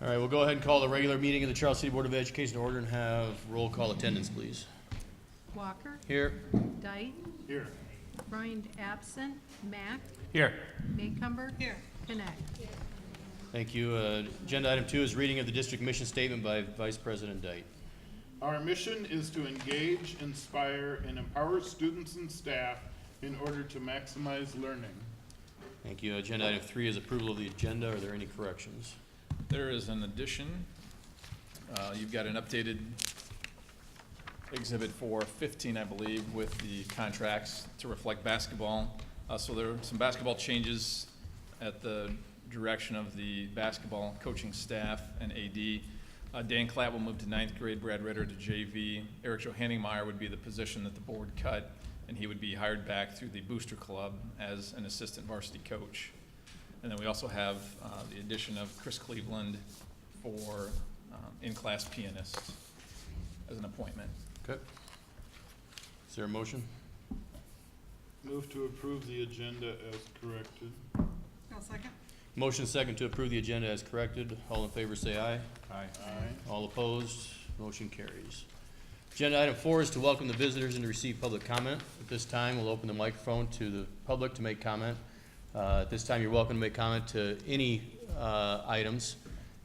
All right, we'll go ahead and call the regular meeting of the Charles City Board of Education to order and have roll call attendance, please. Walker. Here. Dyke. Here. Bryant absent. Mack. Here. Maycumber. Here. Connect. Thank you. Agenda item 2 is reading of the district mission statement by Vice President Dyke. Our mission is to engage, inspire, and empower students and staff in order to maximize learning. Thank you. Agenda item 3 is approval of the agenda. Are there any corrections? There is an addition. You've got an updated exhibit for 15, I believe, with the contracts to reflect basketball. So there are some basketball changes at the direction of the basketball coaching staff and AD. Dan Klatt will move to 9th grade, Brad Ritter to JV. Eric Johanningmeyer would be the position that the board cut, and he would be hired back through the Booster Club as an assistant varsity coach. And then we also have the addition of Chris Cleveland for in-class pianist as an appointment. Okay. Is there a motion? Move to approve the agenda as corrected. I'll second. Motion second to approve the agenda as corrected. All in favor say aye. Aye. Aye. All opposed, motion carries. Agenda item 4 is to welcome the visitors and to receive public comment. At this time, we'll open the microphone to the public to make comment. At this time, you're welcome to make comment to any items,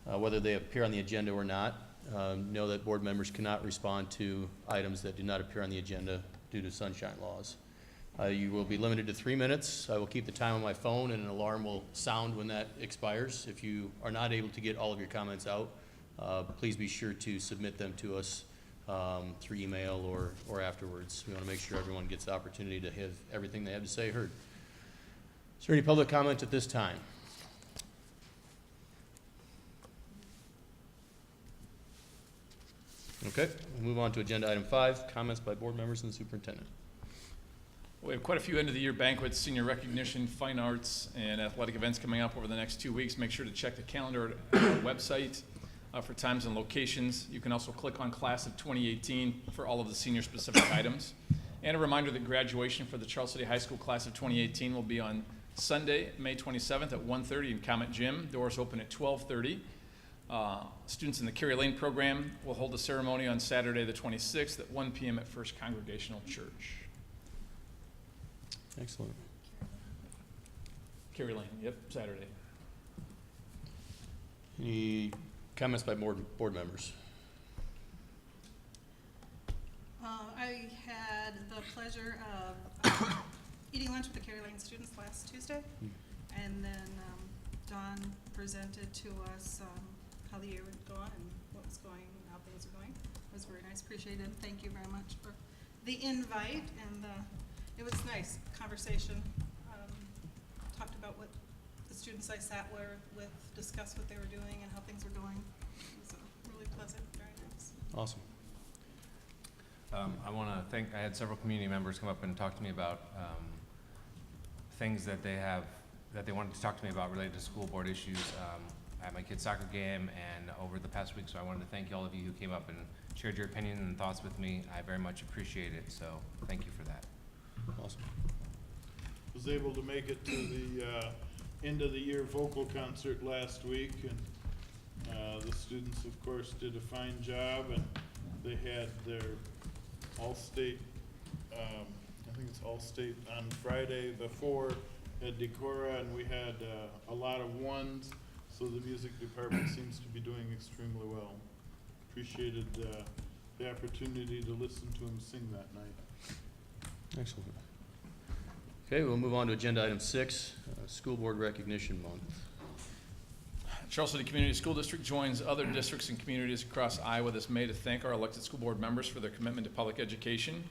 whether they appear on the agenda or not. Know that board members cannot respond to items that do not appear on the agenda due to sunshine laws. You will be limited to 3 minutes. I will keep the time on my phone, and an alarm will sound when that expires. If you are not able to get all of your comments out, please be sure to submit them to us through email or afterwards. We want to make sure everyone gets the opportunity to have everything they have to say heard. Is there any public comment at this time? Okay, we'll move on to agenda item 5, comments by board members and the superintendent. We have quite a few end-of-the-year banquets, senior recognition, fine arts, and athletic events coming up over the next 2 weeks. Make sure to check the calendar at our website for times and locations. You can also click on Class of 2018 for all of the senior-specific items. And a reminder that graduation for the Charles City High School Class of 2018 will be on Sunday, May 27th at 1:30 in Comet Gym. Doors open at 12:30. Students in the Kerry Lane program will hold a ceremony on Saturday the 26th at 1 p.m. at First Congregational Church. Excellent. Kerry Lane, yep, Saturday. Any comments by board members? I had the pleasure of eating lunch with the Kerry Lane students last Tuesday, and then Don presented to us how the year would go on and what was going, how things are going. It was very nice, appreciated. Thank you very much for the invite, and it was nice conversation. Talked about what the students I sat with discussed what they were doing and how things were going. It was really pleasant, very nice. Awesome. I want to thank, I had several community members come up and talk to me about things that they wanted to talk to me about related to school board issues at my kid's soccer game and over the past week. So I wanted to thank all of you who came up and shared your opinion and thoughts with me. I very much appreciate it. So thank you for that. Awesome. Was able to make it to the end of the year vocal concert last week, and the students, of course, did a fine job, and they had their all-state, I think it's all-state on Friday before at Decorah, and we had a lot of ones, so the music department seems to be doing extremely well. Appreciated the opportunity to listen to them sing that night. Excellent. Okay, we'll move on to agenda item 6, School Board Recognition Month. Charles City Community School District joins other districts and communities across Iowa this May to thank our elected school board members for their commitment to public education.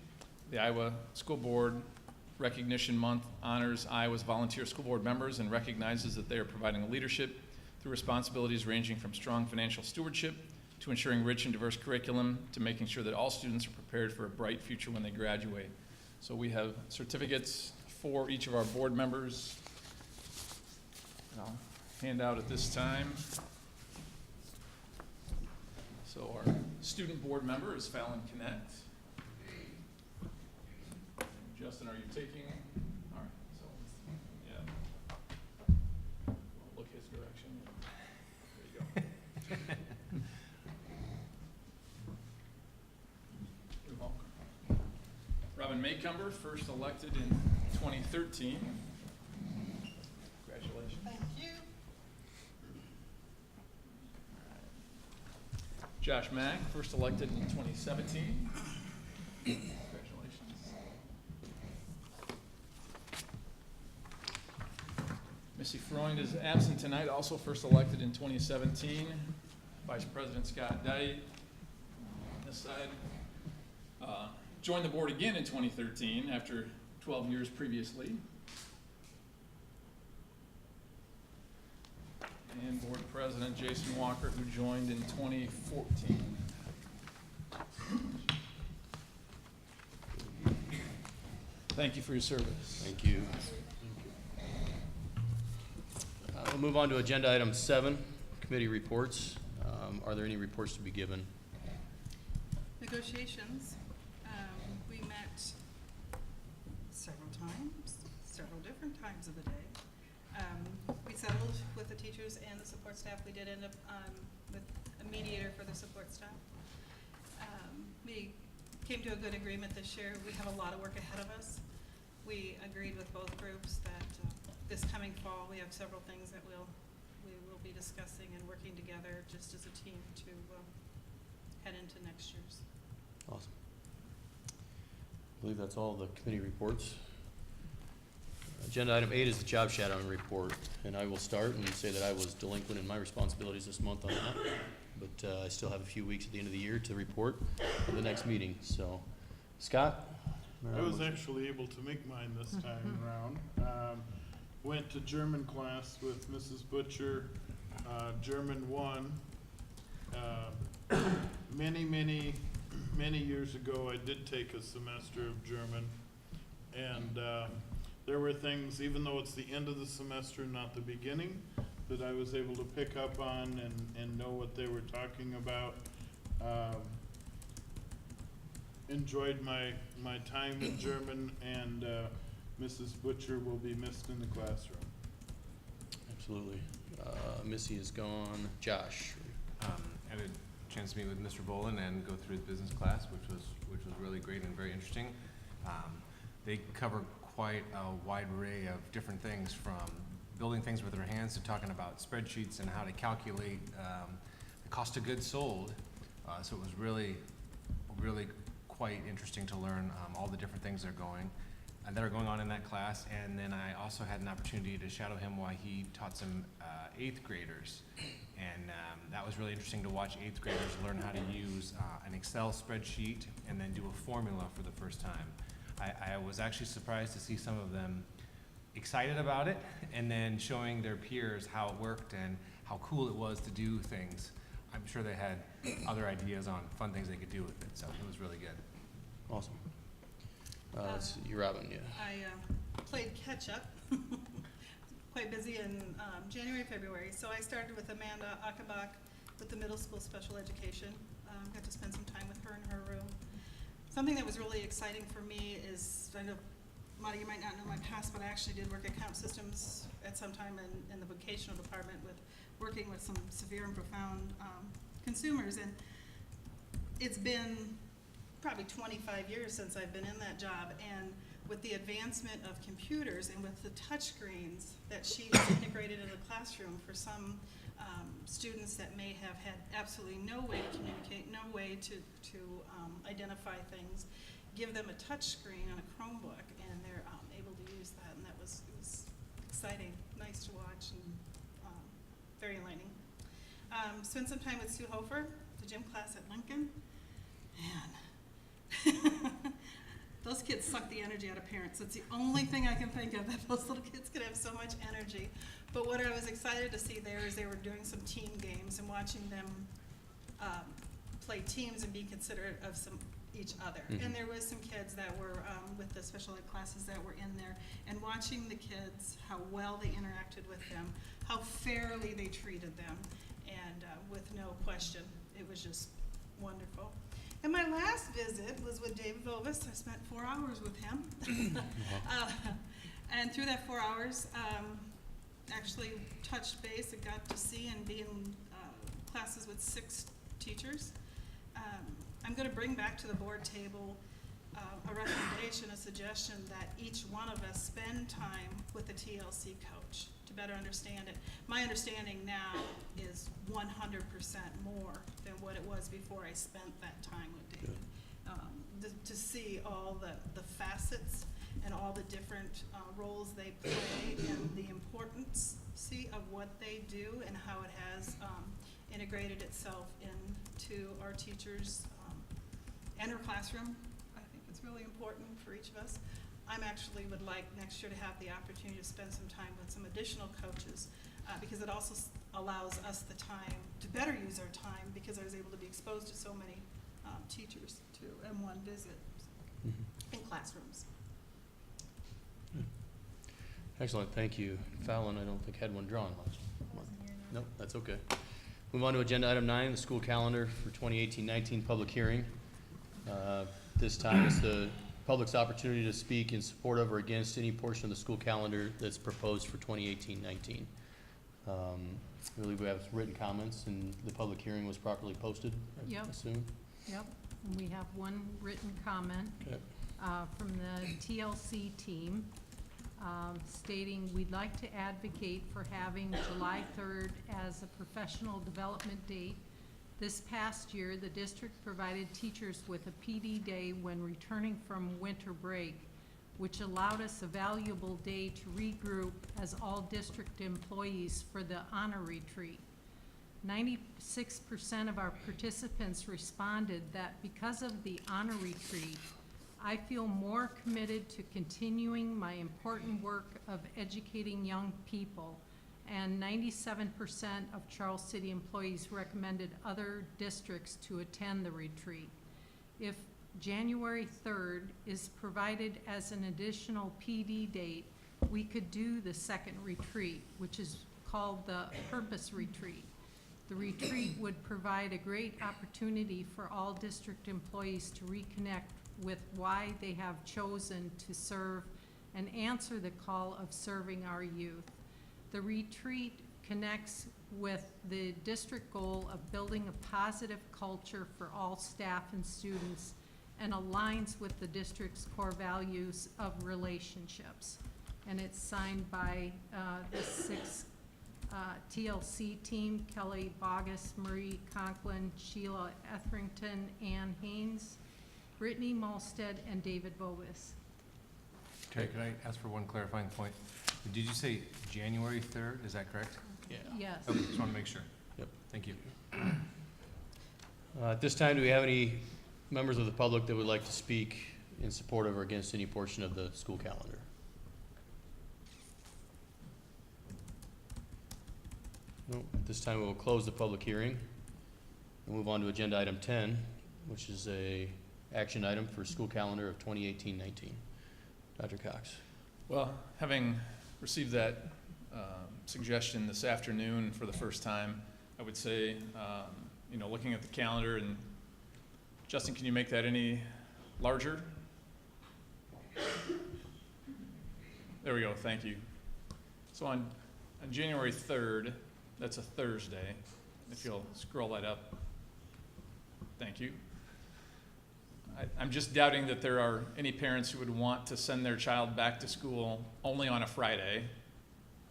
The Iowa School Board Recognition Month honors Iowa's volunteer school board members and recognizes that they are providing leadership through responsibilities ranging from strong financial stewardship to ensuring rich and diverse curriculum to making sure that all students are prepared for a bright future when they graduate. So we have certificates for each of our board members. I'll hand out at this time. So our student board member is Fallon Connect. Justin, are you taking? All right, so yeah. We'll look his direction. There you go. Maycumber, first elected in 2013. Congratulations. Thank you. Josh Mack, first elected in 2017. Congratulations. Missy Freund is absent tonight, also first elected in 2017. Vice President Scott Dyke, on this side, joined the board again in 2013 after 12 years previously. And Board President Jason Walker, who joined in 2014. Thank you for your service. Thank you. We'll move on to agenda item 7, committee reports. Are there any reports to be given? Negotiations, we met several different times of the day. We settled with the teachers and the support staff. We did end up with a mediator for the support staff. We came to a good agreement this year. We have a lot of work ahead of us. We agreed with both groups that this coming fall, we have several things that we will be discussing and working together just as a team to head into next year's. Awesome. I believe that's all the committee reports. Agenda item 8 is the job shadowing report, and I will start and say that I was delinquent in my responsibilities this month on that, but I still have a few weeks at the end of the year to report at the next meeting, so. Scott? I was actually able to make mine this time around. Went to German class with Mrs. Butcher, German 1. Many years ago, I did take a semester of German, and there were things, even though it's the end of the semester, not the beginning, that I was able to pick up on and know what they were talking about. Enjoyed my time in German, and Mrs. Butcher will be missed in the classroom. Absolutely. Missy is gone. Josh? I had a chance to meet with Mr. Bolin and go through the business class, which was really great and very interesting. They cover quite a wide array of different things, from building things with their hands to talking about spreadsheets and how to calculate the cost of goods sold. So it was really quite interesting to learn all the different things that are going on in that class. And then I also had an opportunity to shadow him while he taught some 8th graders. And that was really interesting to watch 8th graders learn how to use an Excel spreadsheet and then do a formula for the first time. I was actually surprised to see some of them excited about it and then showing their peers how it worked and how cool it was to do things. I'm sure they had other ideas on fun things they could do with it, so it was really good. Awesome. You're Robin, yeah. I played catch-up, quite busy in January, February. So I started with Amanda Achenbach with the middle school special education. Got to spend some time with her in her room. Something that was really exciting for me is, I know, Marty, you might not know my past, but I actually did work at Count Systems at some time in the vocational department with working with some severe and profound consumers. And it's been probably 25 years since I've been in that job, and with the advancement of computers and with the touch screens that she has integrated in the classroom for some students that may have had absolutely no way to communicate, no way to identify things, give them a touch screen on a Chromebook, and they're able to use that, and it was exciting, nice to watch, and very enlightening. Spent some time with Sue Hofer, the gym class at Lincoln. Man, those kids suck the energy out of parents. That's the only thing I can think of, that those little kids could have so much energy. But what I was excited to see there is they were doing some team games and watching them play teams and be considerate of each other. Mhm. And there was some kids that were with the special ed classes that were in there, and watching the kids, how well they interacted with them, how fairly they treated them, and with no question, it was just wonderful. And my last visit was with David Vovis. I spent 4 hours with him. And through that 4 hours, actually touched base and got to see and be in classes with 6 teachers. I'm going to bring back to the board table a recommendation, a suggestion that each one of us spend time with the TLC coach to better understand it. My understanding now is 100% more than what it was before I spent that time with David. To see all the facets and all the different roles they play and the importance, of what they do and how it has integrated itself into our teachers and our classroom. I think it's really important for each of us. I'm actually would like next year to have the opportunity to spend some time with some additional coaches because it also allows us the time to better use our time because I was able to be exposed to so many teachers too in one visit in classrooms. Excellent, thank you. Fallon, I don't think had one drawn last month. Nope, that's okay. Move on to agenda item 9, the school calendar for 2018-19 public hearing. This time it's the public's opportunity to speak in support of or against any portion of the school calendar that's proposed for 2018-19. I believe we have written comments and the public hearing was properly posted, I Yep. assume? Yep, and we have one written comment Okay. from the TLC team stating, "We'd like to advocate for having July 3rd as a professional development date. This past year, the district provided teachers with a PD day when returning from winter break, which allowed us a valuable day to regroup as all district employees for the honor retreat. 96% of our participants responded that because of the honor retreat, I feel more committed to continuing my important work of educating young people, and 97% of Charles City employees recommended other districts to attend the retreat. If January 3rd is provided as an additional PD date, we could do the second retreat, which is called the Purpose Retreat. The retreat would provide a great opportunity for all district employees to reconnect with why they have chosen to serve and answer the call of serving our youth. The retreat connects with the district goal of building a positive culture for all staff and students and aligns with the district's core values of relationships." And it's signed by the 6 TLC team: Kelly Bogus, Marie Conklin, Sheila Etherington, Ann Haynes, Brittany Malstead, and David Bogus. Okay, could I ask for one clarifying point? Did you say January 3rd, is that correct? Yeah. Yes. Okay, just want to make sure. Yep. Thank you. At this time, do we have any members of the public that would like to speak in support of or against any portion of the school calendar? No, at this time, we will close the public hearing and move on to agenda item 10, which is a action item for school calendar of 2018-19. Dr. Cox. Well, having received that suggestion this afternoon for the first time, I would say, looking at the calendar, and Justin, can you make that any larger? There we go, thank you. So on January 3rd, that's a Thursday, if you'll scroll that up. Thank you. I'm just doubting that there are any parents who would want to send their child back to school only on a Friday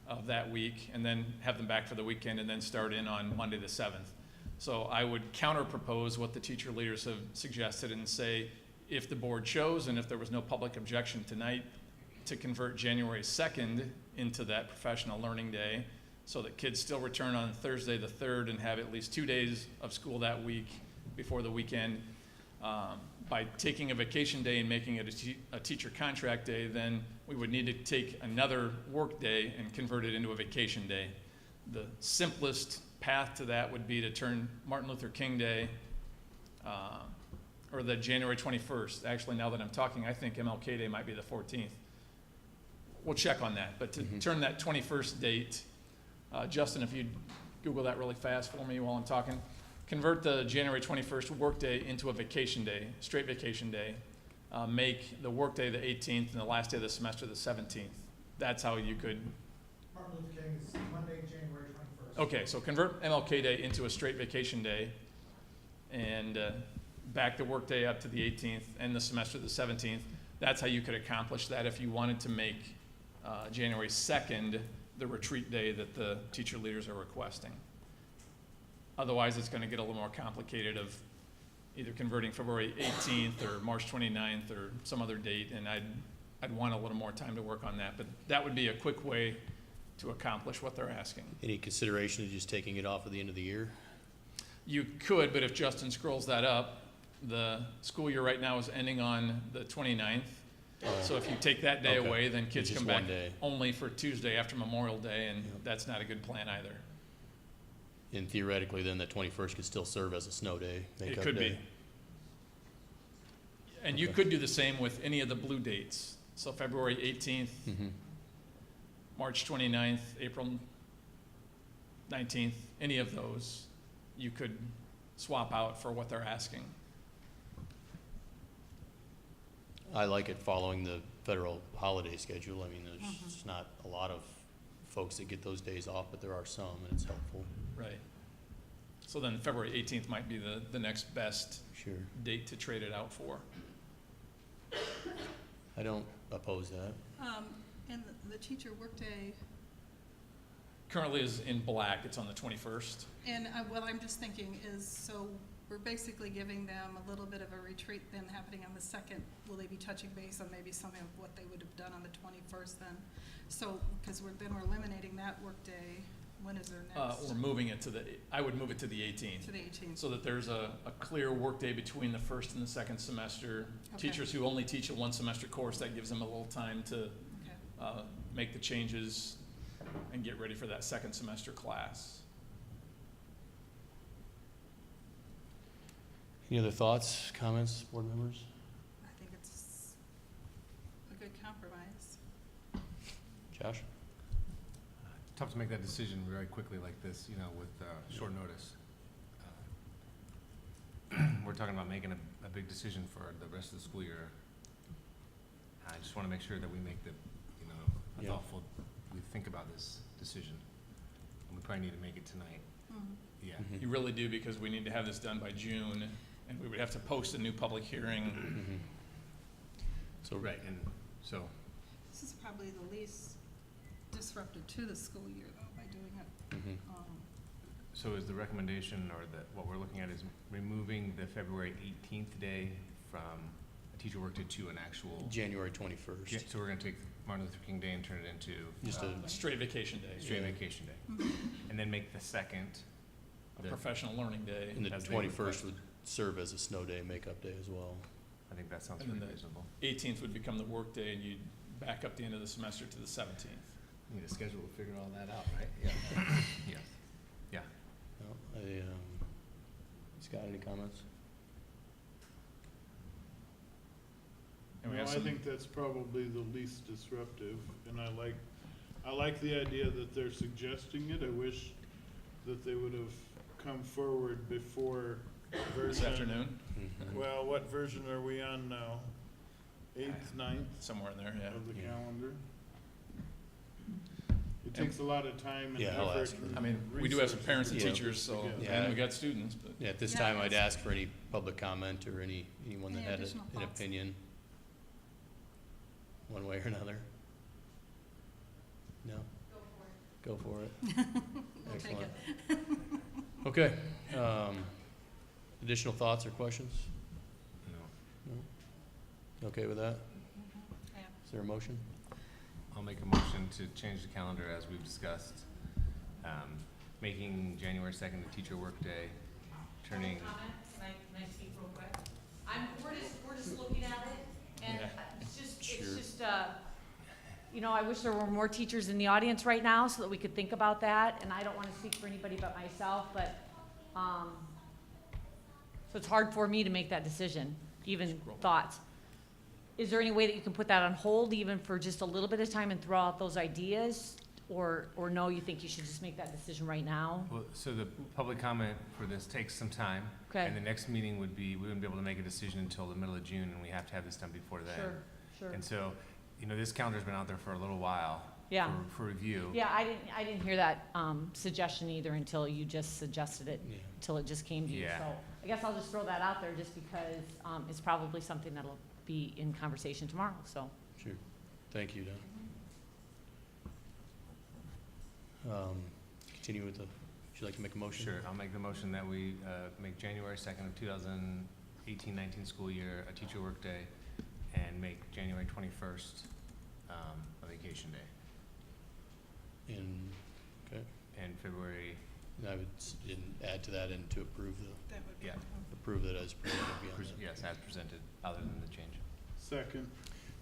of that week and then have them back for the weekend and then start in on Monday the 7th. So I would counter-propose what the teacher leaders have suggested and say, if the board chose and if there was no public objection tonight, to convert January 2nd into that professional learning day so that kids still return on Thursday the 3rd and have at least 2 days of school that week before the weekend. By taking a vacation day and making it a teacher contract day, then we would need to take another work day and convert it into a vacation day. The simplest path to that would be to turn Martin Luther King Day, or the January 21st. Actually, now that I'm talking, I think MLK Day might be the 14th. We'll check on that, but to turn that 21st date, Justin, if you'd Google that really fast for me while I'm talking. Convert the January 21st workday into a vacation day, straight vacation day. Make the workday the 18th and the last day of the semester the 17th. That's how you could. Martin Luther King is Monday, January 21st. Okay, so convert MLK Day into a straight vacation day and back the workday up to the 18th, and the semester the 17th. That's how you could accomplish that if you wanted to make January 2nd the retreat day that the teacher leaders are requesting. Otherwise, it's gonna get a little more complicated of either converting February 18th or March 29th or some other date, and I'd want a little more time to work on that, but that would be a quick way to accomplish what they're asking. Any consideration of just taking it off at the end of the year? You could, but if Justin scrolls that up, the school year right now is ending on the 29th. So if you take that day Okay. away, then kids It's come just back one day. only for Tuesday after Memorial Day, and Yep. that's not a good plan either. And theoretically, then the 21st could still serve as a snow day, It makeup could be. day. And you Okay. could do the same with any of the blue dates. So February 18th, Mhm. March 29th, April 19th, any of those, you could swap out for what they're asking. I like it following the federal holiday schedule. I mean, there's just not a lot of folks that get those days off, but there are some, and it's helpful. Right. So then February 18th might be the next best Sure. date to trade it out for. I don't oppose that. And the teacher workday, Currently is in black, it's on the 21st. and what I'm just thinking is, so we're basically giving them a little bit of a retreat then happening on the 2nd. Will they be touching base on maybe something of what they would have done on the 21st then? So, because we're eliminating that workday. When is their next? We're moving it I would move it to the 18th. To the 18th. So that there's a clear workday between the first and the second semester. Okay. Teachers who only teach a one semester course, that gives them a little time to Okay. make the changes and get ready for that second semester class. Any other thoughts, comments, board members? I think it's a good compromise. Josh? Tough to make that decision very quickly like this, you know, with short notice. We're talking about making a big decision for the rest of the school year. I just want to make sure that we make the, you know, a Yeah. thoughtful, we think about this decision. And we probably need to make it tonight. Yeah. Mhm. You really do, because we need to have this done by June, and we would have to post a new public hearing. Mhm. So, Right, and so, This is probably the least disruptive to the school year though, by doing it. mhm. so is the recommendation, or what we're looking at is removing the February 18th day from a teacher workday to an actual, January 21st. so we're gonna take Martin Luther King Day and turn it into Just a, A straight vacation day, straight Yeah. vacation day. Mm-hmm. And then make the second, a the- professional learning day. and the as they 21st requested. would serve as a snow day, makeup day as well. I think that sounds And then pretty the- reasonable. 18th would become the work day, and you'd back up the end of the semester to the 17th. Need a schedule to figure all that out, right? Yeah. Yeah. Yeah. No, Scott, any comments? And we No, have I some, think that's probably the least disruptive, and I like the idea that they're suggesting it. I wish that they would have come forward before version. this afternoon, Mhm. Well, what version are we on now? 8th, 9th somewhere in there, yeah. of the Yeah. calendar? It takes a lot of time and Yeah, I'll ask effort. her. I mean, we do have some resources parents and to put teachers, this so, together. Yeah. and we got students, but. Yeah, at this Yeah, time, I'd that's- ask for any public comment or anyone that Any had additional an thoughts? opinion, one way or another. No? Go for it. We'll take Excellent. it. Okay, additional thoughts or questions? No. No? Okay with that? Yeah. Is there a motion? I'll make a motion to change the calendar as we've discussed, making January 2nd a teacher workday, turning, Comment, can I speak real quick? We're just looking at it, and Yeah. Sure. you know, I wish there were more teachers in the audience right now so that we could think about that, and I don't wanna speak for anybody but myself, but, so it's hard for me to make that decision, even thoughts. Is there any way that you can put that on hold even for just a little bit of time and throw out those ideas? Or no, you think you should just make that decision right now? well, so the public comment for this takes some time. Okay. And the next meeting would be, we wouldn't be able to make a decision until the middle of June, and we have to have this done before then. Sure, sure. And so, you know, this calendar's been out there for a little while. Yeah. for review. Yeah, I didn't hear that, suggestion either until you just suggested it, Yeah. until it just came to you. Yeah. So I guess I'll just throw that out there just because, it's probably something that'll be in conversation tomorrow, so. Sure. Thank you, Don. Continue with the, would you like to make a motion? Sure, I'll make the motion that we make January 2nd of 2018-19 school year a teacher workday and make January 21st a vacation day. Okay, And February, I would add to that and to approve That would be. Yeah. approve that as presented beyond that. yes, as presented, other than the change. Second.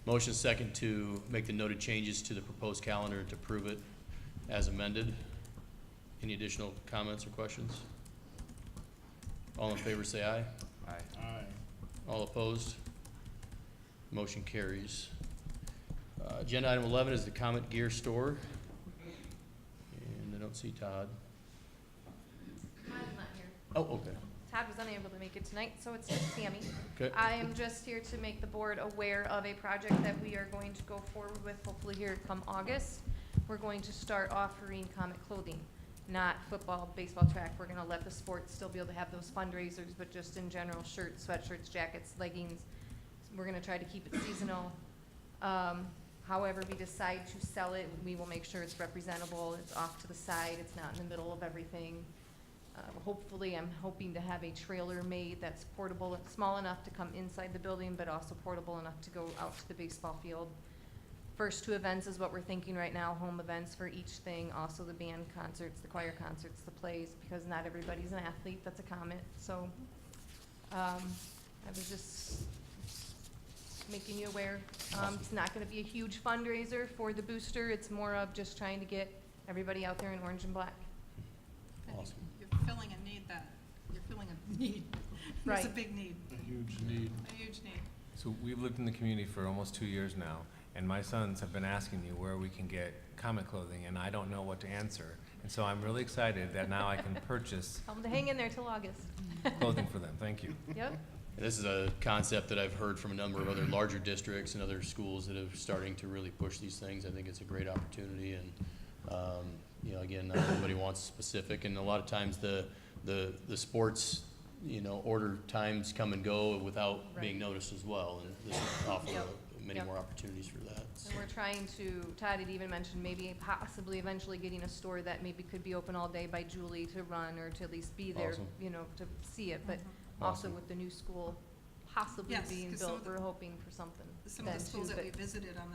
Motion second to make the noted changes to the proposed calendar and to approve it as amended. Any additional comments or questions? All in favor say aye. Aye. Aye. All opposed? Motion carries. Agenda item 11 is the Comet Gear Store. And I don't see Todd. I'm not here. Oh, okay. Todd was unable to make it tonight, so it's just Tammy. Okay. I am just here to make the board aware of a project that we are going to go forward with, hopefully here come August. We're going to start offering Comet clothing, not football, baseball, track. We're gonna let the sports still be able to have those fundraisers, but just in general, shirts, sweatshirts, jackets, leggings. We're gonna try to keep it seasonal. However we decide to sell it, we will make sure it's representable, it's off to the side, it's not in the middle of everything. Hopefully, I'm hoping to have a trailer made that's portable, small enough to come inside the building, but also portable enough to go out to the baseball field. First 2 events is what we're thinking right now, home events for each thing, also the band concerts, the choir concerts, the plays, because not everybody's an athlete, that's a Comet, so, I was just making you aware. It's not gonna be a huge fundraiser for the booster, it's more of just trying to get everybody out there in orange and black. I think Awesome. You're filling a need you're filling a need. There's a Right. big need, A huge need. a huge need. So we've lived in the community for almost 2 years now, and my sons have been asking me where we can get Comet clothing, and I don't know what to answer. And so I'm really excited that now I can purchase Tell them to hang in there till August. clothing for them. Thank you. Yep, This is a concept that I've heard from a number of other larger districts and other schools that are starting to really push these things. I think it's a great opportunity and, you know, again, not everybody wants specific and a lot of times the sports, you know, order times come and go without being noticed as well. And this will offer Yep. many Yep. more opportunities for that. and we're trying to, Todd had even mentioned maybe possibly eventually getting a store that maybe could be open all day by Julie to run or to at least be there, Awesome. you know, to see it, but also Awesome. with the new school possibly Yes, being 'cause some built, of the- we're hoping for something Some of then the schools too, that we but, visited on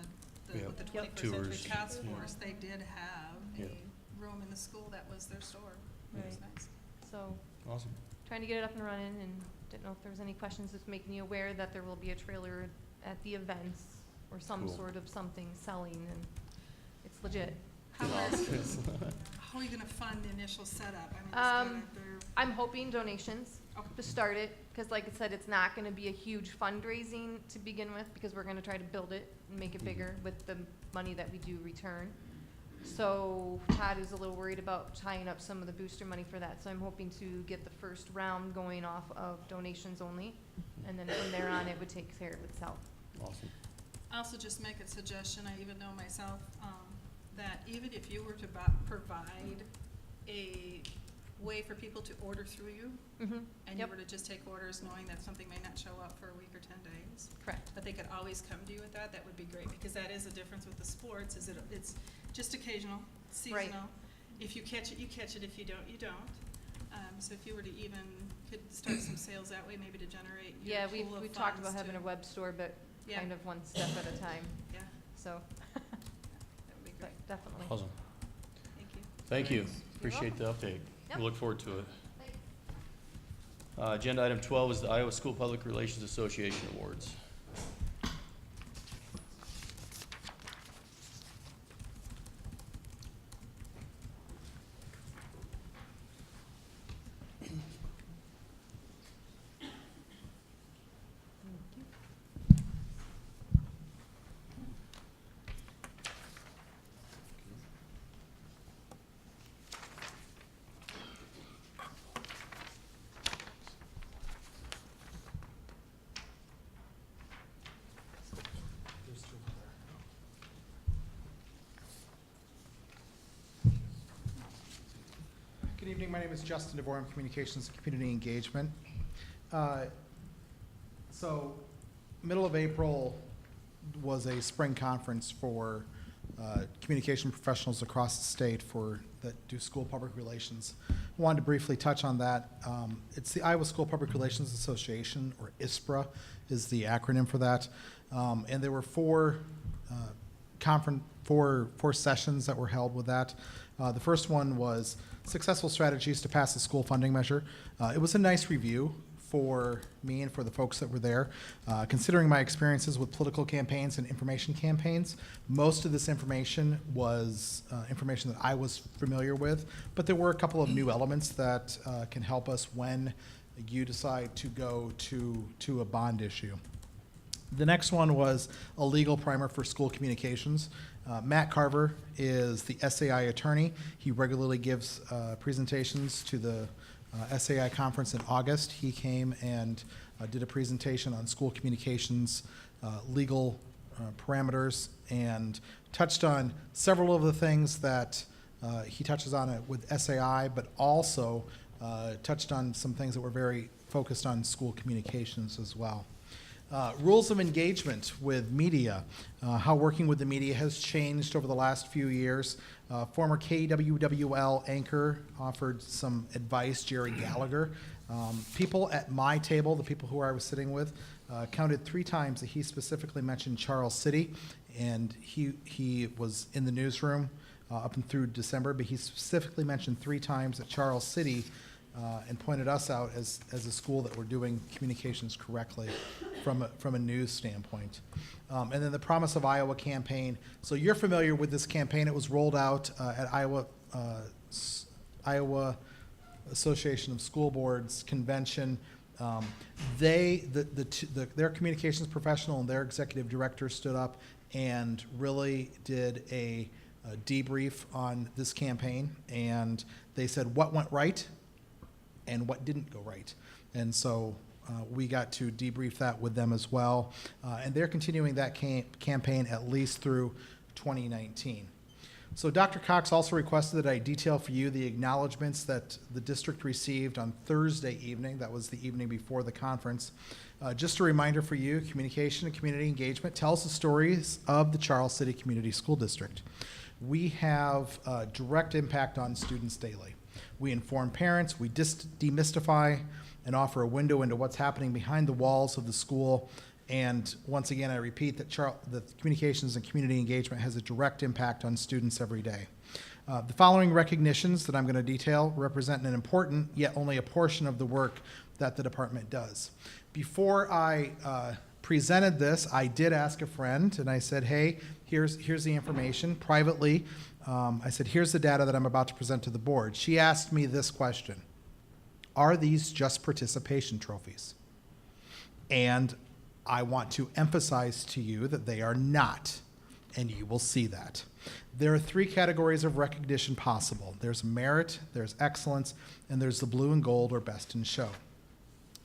Yeah. with the Yep. 21st Tours. century task Yeah. force, they did have Yeah. a room in the school that was their store. It was Right. nice. so, Awesome. trying to get it up and running and didn't know if there was any questions, just making you aware that there will be a trailer at the events or some Cool. sort of something selling and it's legit. How are, how are you gonna fund the initial setup? I mean, it's gonna, I'm hoping donations Okay. to start it, because like I said, it's not gonna be a huge fundraising to begin with, because we're gonna try to build it and make it bigger with the money that we do return. So Todd is a little worried about tying up some of the booster money for that, so I'm hoping to get the first round going off of donations only, and then from there on, it would take care of itself. Awesome. I also just make a suggestion, I even know myself, that even if you were to provide a way for people to order through you, Mm-hmm, and you Yep. were to just take orders knowing that something may not show up for a week or 10 days, correct. but they could always come to you with that, that would be great, because that is the difference with the sports, is it's just occasional, seasonal. If you catch it, you catch it, if you don't, you don't. So if you were to even, could start some sales that way, maybe to generate your Yeah, pool of we talked about funds having a to- web store, but Yeah. kind of one step at a time, Yeah, so, that would be great, but definitely. Awesome. thank you. Thank you. Thanks. Appreciate the update. Yep. We look forward to it. Thanks. Agenda item 12 is the Iowa School Public Relations Association Awards. Good evening, my name is Justin DeVore, I'm Communications and Community Engagement. So, middle of April was a spring conference for communication professionals across the state that do school public relations. I wanted to briefly touch on that. It's the Iowa School Public Relations Association, or ISPRA is the acronym for that. And there were four sessions that were held with that. The first one was successful strategies to pass the school funding measure. It was a nice review for me and for the folks that were there. Considering my experiences with political campaigns and information campaigns, most of this information was information that I was familiar with, but there were a couple of new elements that can help us when you decide to go to a bond issue. The next one was a legal primer for school communications. Matt Carver is the SAI attorney. He regularly gives presentations to the SAI conference in August. He came and did a presentation on school communications, legal parameters, and touched on several of the things that he touches on it with SAI, but also touched on some things that were very focused on school communications as well. Rules of engagement with media, how working with the media has changed over the last few years. Former KWWL anchor offered some advice, Jerry Gallagher. People at my table, the people who I was sitting with, counted 3 times that he specifically mentioned Charles City, and he was in the newsroom up and through December, but he specifically mentioned 3 times that Charles City and pointed us out as a school that were doing communications correctly from a news standpoint. And then the Promise of Iowa campaign. So you're familiar with this campaign. It was rolled out at Iowa Association of School Boards convention. Their communications professional and their executive director stood up and really did a debrief on this campaign. And they said what went right and what didn't go right. And so we got to debrief that with them as well. And they're continuing that campaign at least through 2019. So Dr. Cox also requested that I detail for you the acknowledgments that the district received on Thursday evening. That was the evening before the conference. Just a reminder for you, communication and community engagement tells the stories of the Charles City Community School District. We have a direct impact on students daily. We inform parents, we demystify and offer a window into what's happening behind the walls of the school. And once again, I repeat that the communications and community engagement has a direct impact on students every day. The following recognitions that I'm going to detail represent an important, yet only a portion of the work that the department does. Before I presented this, I did ask a friend, and I said, hey, here's the information. Privately, I said, here's the data that I'm about to present to the board. She asked me this question: are these just participation trophies? And I want to emphasize to you that they are not, and you will see that. There are 3 categories of recognition possible. There's merit, there's excellence, and there's the blue and gold or best in show.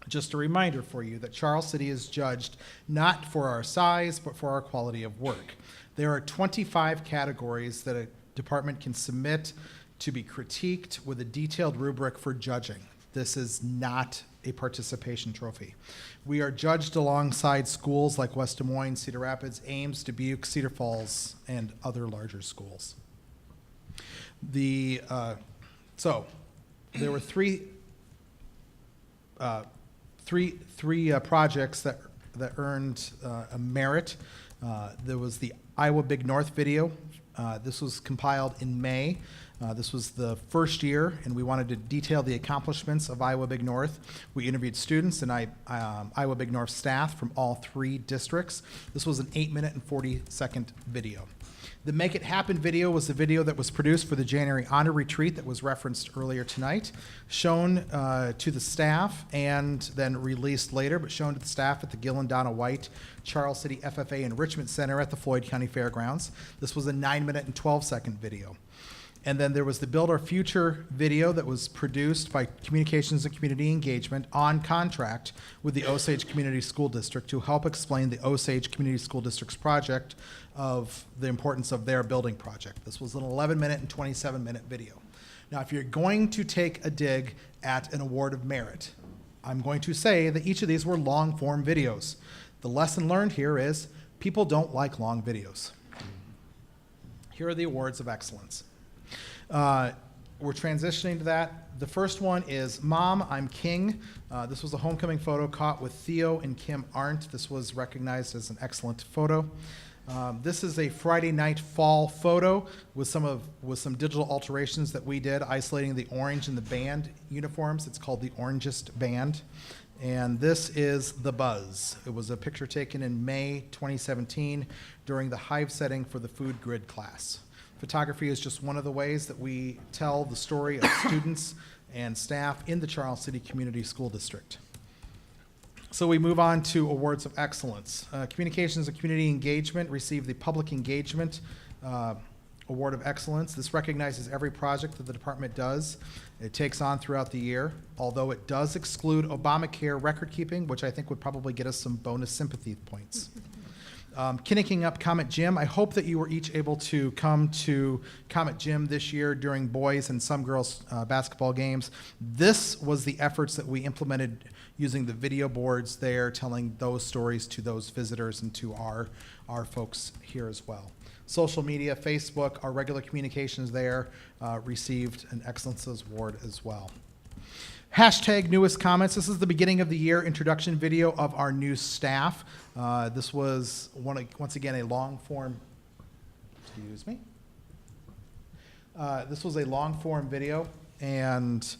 Just a reminder for you that Charles City is judged not for our size, but for our quality of work. There are 25 categories that a department can submit to be critiqued with a detailed rubric for judging. This is not a participation trophy. We are judged alongside schools like West Des Moines, Cedar Rapids, Ames, Dubuque, Cedar Falls, and other larger schools. So there were three projects that earned a merit. There was the Iowa Big North video. This was compiled in May. This was the first year, and we wanted to detail the accomplishments of Iowa Big North. We interviewed students and Iowa Big North staff from all 3 districts. This was an 8-minute and 40-second video. The Make It Happen video was the video that was produced for the January Honor Retreat that was referenced earlier tonight, shown to the staff and then released later, but shown to the staff at the Gil and Donna White Charles City FFA Enrichment Center at the Floyd County Fairgrounds. This was a 9-minute and 12-second video. And then there was the Build Our Future video that was produced by Communications and Community Engagement on contract with the Osage Community School District to help explain the Osage Community School District's project of the importance of their building project. This was an 11-minute and 27-minute video. Now, if you're going to take a dig at an award of merit, I'm going to say that each of these were long-form videos. The lesson learned here is people don't like long videos. Here are the awards of excellence. We're transitioning to that. The first one is Mom, I'm King. This was a homecoming photo caught with Theo and Kim Arndt. This was recognized as an excellent photo. This is a Friday night fall photo with some digital alterations that we did, isolating the orange in the band uniforms. It's called the Orangest Band. And this is The Buzz. It was a picture taken in May 2017 during the Hive setting for the food grid class. Photography is just one of the ways that we tell the story of students and staff in the Charles City Community School District. So we move on to awards of excellence. Communications and Community Engagement received the Public Engagement Award of Excellence. This recognizes every project that the department does. It takes on throughout the year, although it does exclude Obamacare record keeping, which I think would probably get us some bonus sympathy points. Kinnicking Up Comet Gym. I hope that you were each able to come to Comet Gym this year during boys and some girls basketball games. This was the efforts that we implemented using the video boards there, telling those stories to those visitors and to our folks here as well. Social media, Facebook, our regular communications there received an Excellence Award as well. Hashtag newest comments. This is the beginning of the year introduction video of our new staff. This was once again a long form. Excuse me. This was a long form video, and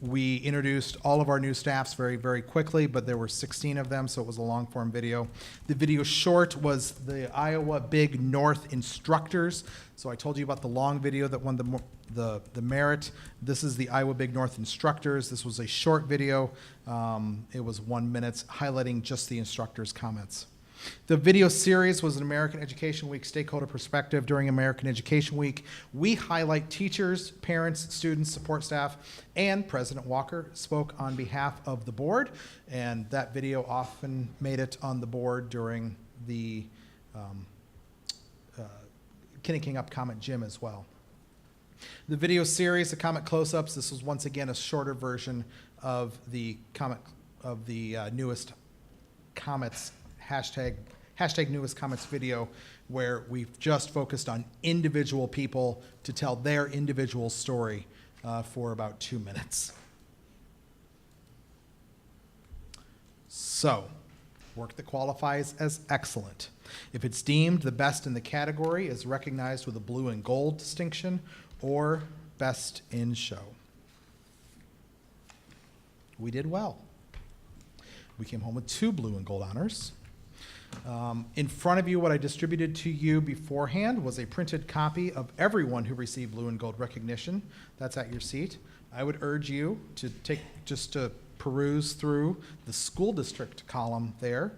we introduced all of our new staffs very, very quickly, but there were 16 of them, so it was a long form video. The video short was the Iowa Big North instructors. So I told you about the long video that won the merit. This is the Iowa Big North instructors. This was a short video. It was 1 minute, highlighting just the instructors' comments. The video series was an American Education Week stakeholder perspective. During American Education Week, we highlight teachers, parents, students, support staff, and President Walker spoke on behalf of the board, and that video often made it on the board during the Kinnicking Up Comet Gym as well. The video series, the Comet Close-Ups, this was once again a shorter version of the newest Comets hashtag newest Comets video, where we've just focused on individual people to tell their individual story for about 2 minutes. So, work that qualifies as excellent. If it's deemed the best in the category, is recognized with a blue and gold distinction, or best in show. We did well. We came home with 2 blue and gold honors. In front of you, what I distributed to you beforehand was a printed copy of everyone who received blue and gold recognition. That's at your seat. I would urge you to to peruse through the school district column there.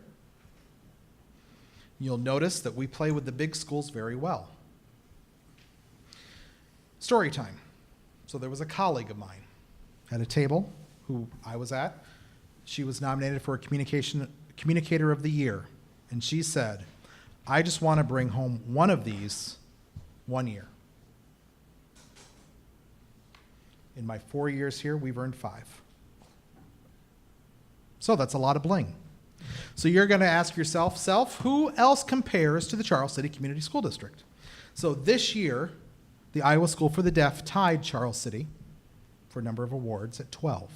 You'll notice that we play with the big schools very well. Story time. So there was a colleague of mine at a table who I was at. She was nominated for a Communicator of the Year. And she said, I just want to bring home one of these 1 year. In my 4 years here, we've earned 5. So that's a lot of bling. So you're going to ask yourself, who else compares to the Charles City Community School District? So this year, the Iowa School for the Deaf tied Charles City for a number of awards at 12.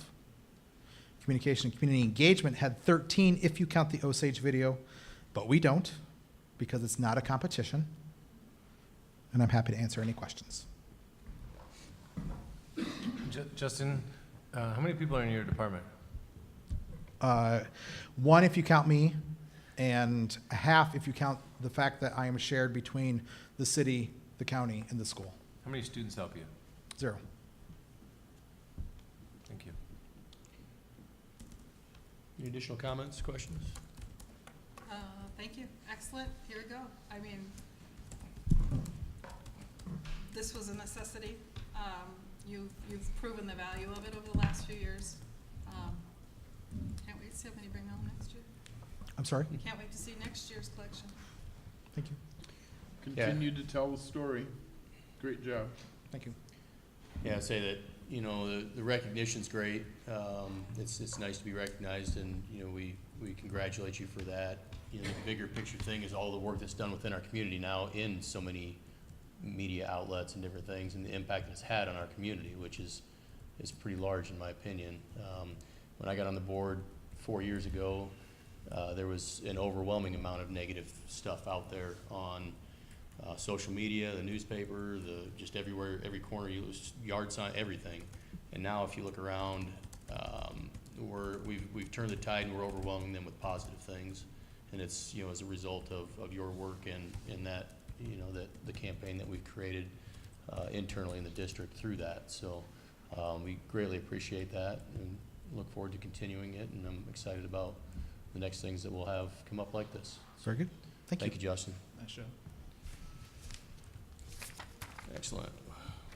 Communication and Community Engagement had 13 if you count the Osage video, but we don't because it's not a competition. And I'm happy to answer any questions. Justin, how many people are in your department? 1 if you count me, and half if you count the fact that I am shared between the city, the county, and the school. How many students help you? 0. Thank you. Any additional comments, questions? Thank you. Excellent. Here we go. I mean, this was a necessity. You've proven the value of it over the last few years. Can't wait to see how many bring home next year. I'm sorry? Can't wait to see next year's collection. Thank you. Continue to tell the story. Great job. Thank you. Yeah, I'd say that, you know, the recognition's great. It's nice to be recognized, and, you know, we congratulate you for that. You know, the bigger picture thing is all the work that's done within our community now in so many media outlets and different things, and the impact it's had on our community, which is pretty large in my opinion. When I got on the board 4 years ago, there was an overwhelming amount of negative stuff out there on social media, the newspaper, just everywhere, every corner, yard sign, everything. And now if you look around, we've turned the tide and we're overwhelming them with positive things. And it's, you know, as a result of your work and that, you know, that the campaign that we've created internally in the district through that. So we greatly appreciate that and look forward to continuing it. And I'm excited about the next things that we'll have come up like this. Very good. Thank you. Thank you, Justin. Nice job. Excellent.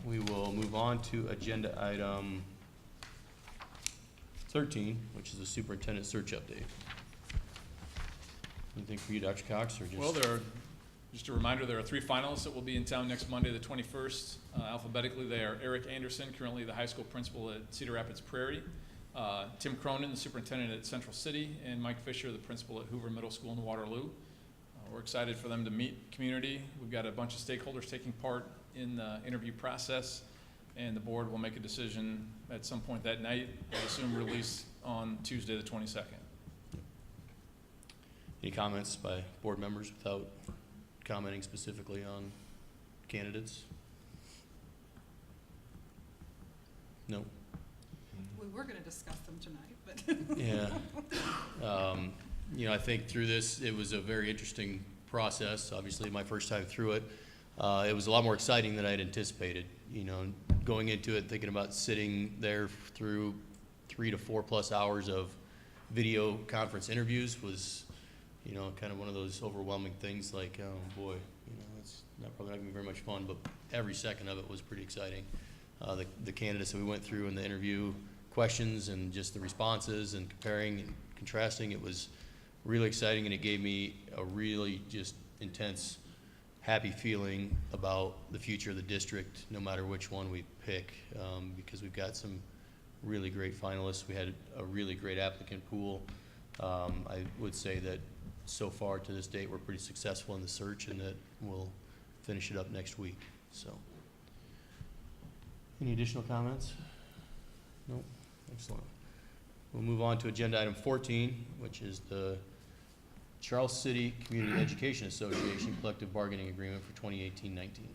We will move on to agenda item 13, which is the superintendent search update. Anything for you, Dr. Cox, or just? Well, just a reminder, there are 3 finalists that will be in town next Monday, the 21st. Alphabetically, they are Eric Anderson, currently the high school principal at Cedar Rapids Prairie, Tim Cronin, the superintendent at Central City, and Mike Fisher, the principal at Hoover Middle School in Waterloo. We're excited for them to meet community. We've got a bunch of stakeholders taking part in the interview process, and the board will make a decision at some point that night. I assume release on Tuesday, the 22nd. Any comments by board members without commenting specifically on candidates? No? We were gonna discuss them tonight, but. Yeah. You know, I think through this, it was a very interesting process. Obviously, my first time through it. It was a lot more exciting than I had anticipated. You know, going into it, thinking about sitting there through 3 to 4+ hours of video conference interviews was, you know, kind of one of those overwhelming things like, oh boy, you know, it's probably not gonna be very much fun, but every second of it was pretty exciting. The candidates that we went through in the interview questions and just the responses and comparing and contrasting, it was really exciting, and it gave me a really just intense, happy feeling about the future of the district, no matter which one we pick, because we've got some really great finalists. We had a really great applicant pool. I would say that so far to this date, we're pretty successful in the search, and that we'll finish it up next week. So, any additional comments? Nope. Excellent. We'll move on to agenda item 14, which is the Charles City Community Education Association Collective Bargaining Agreement for 2018-19.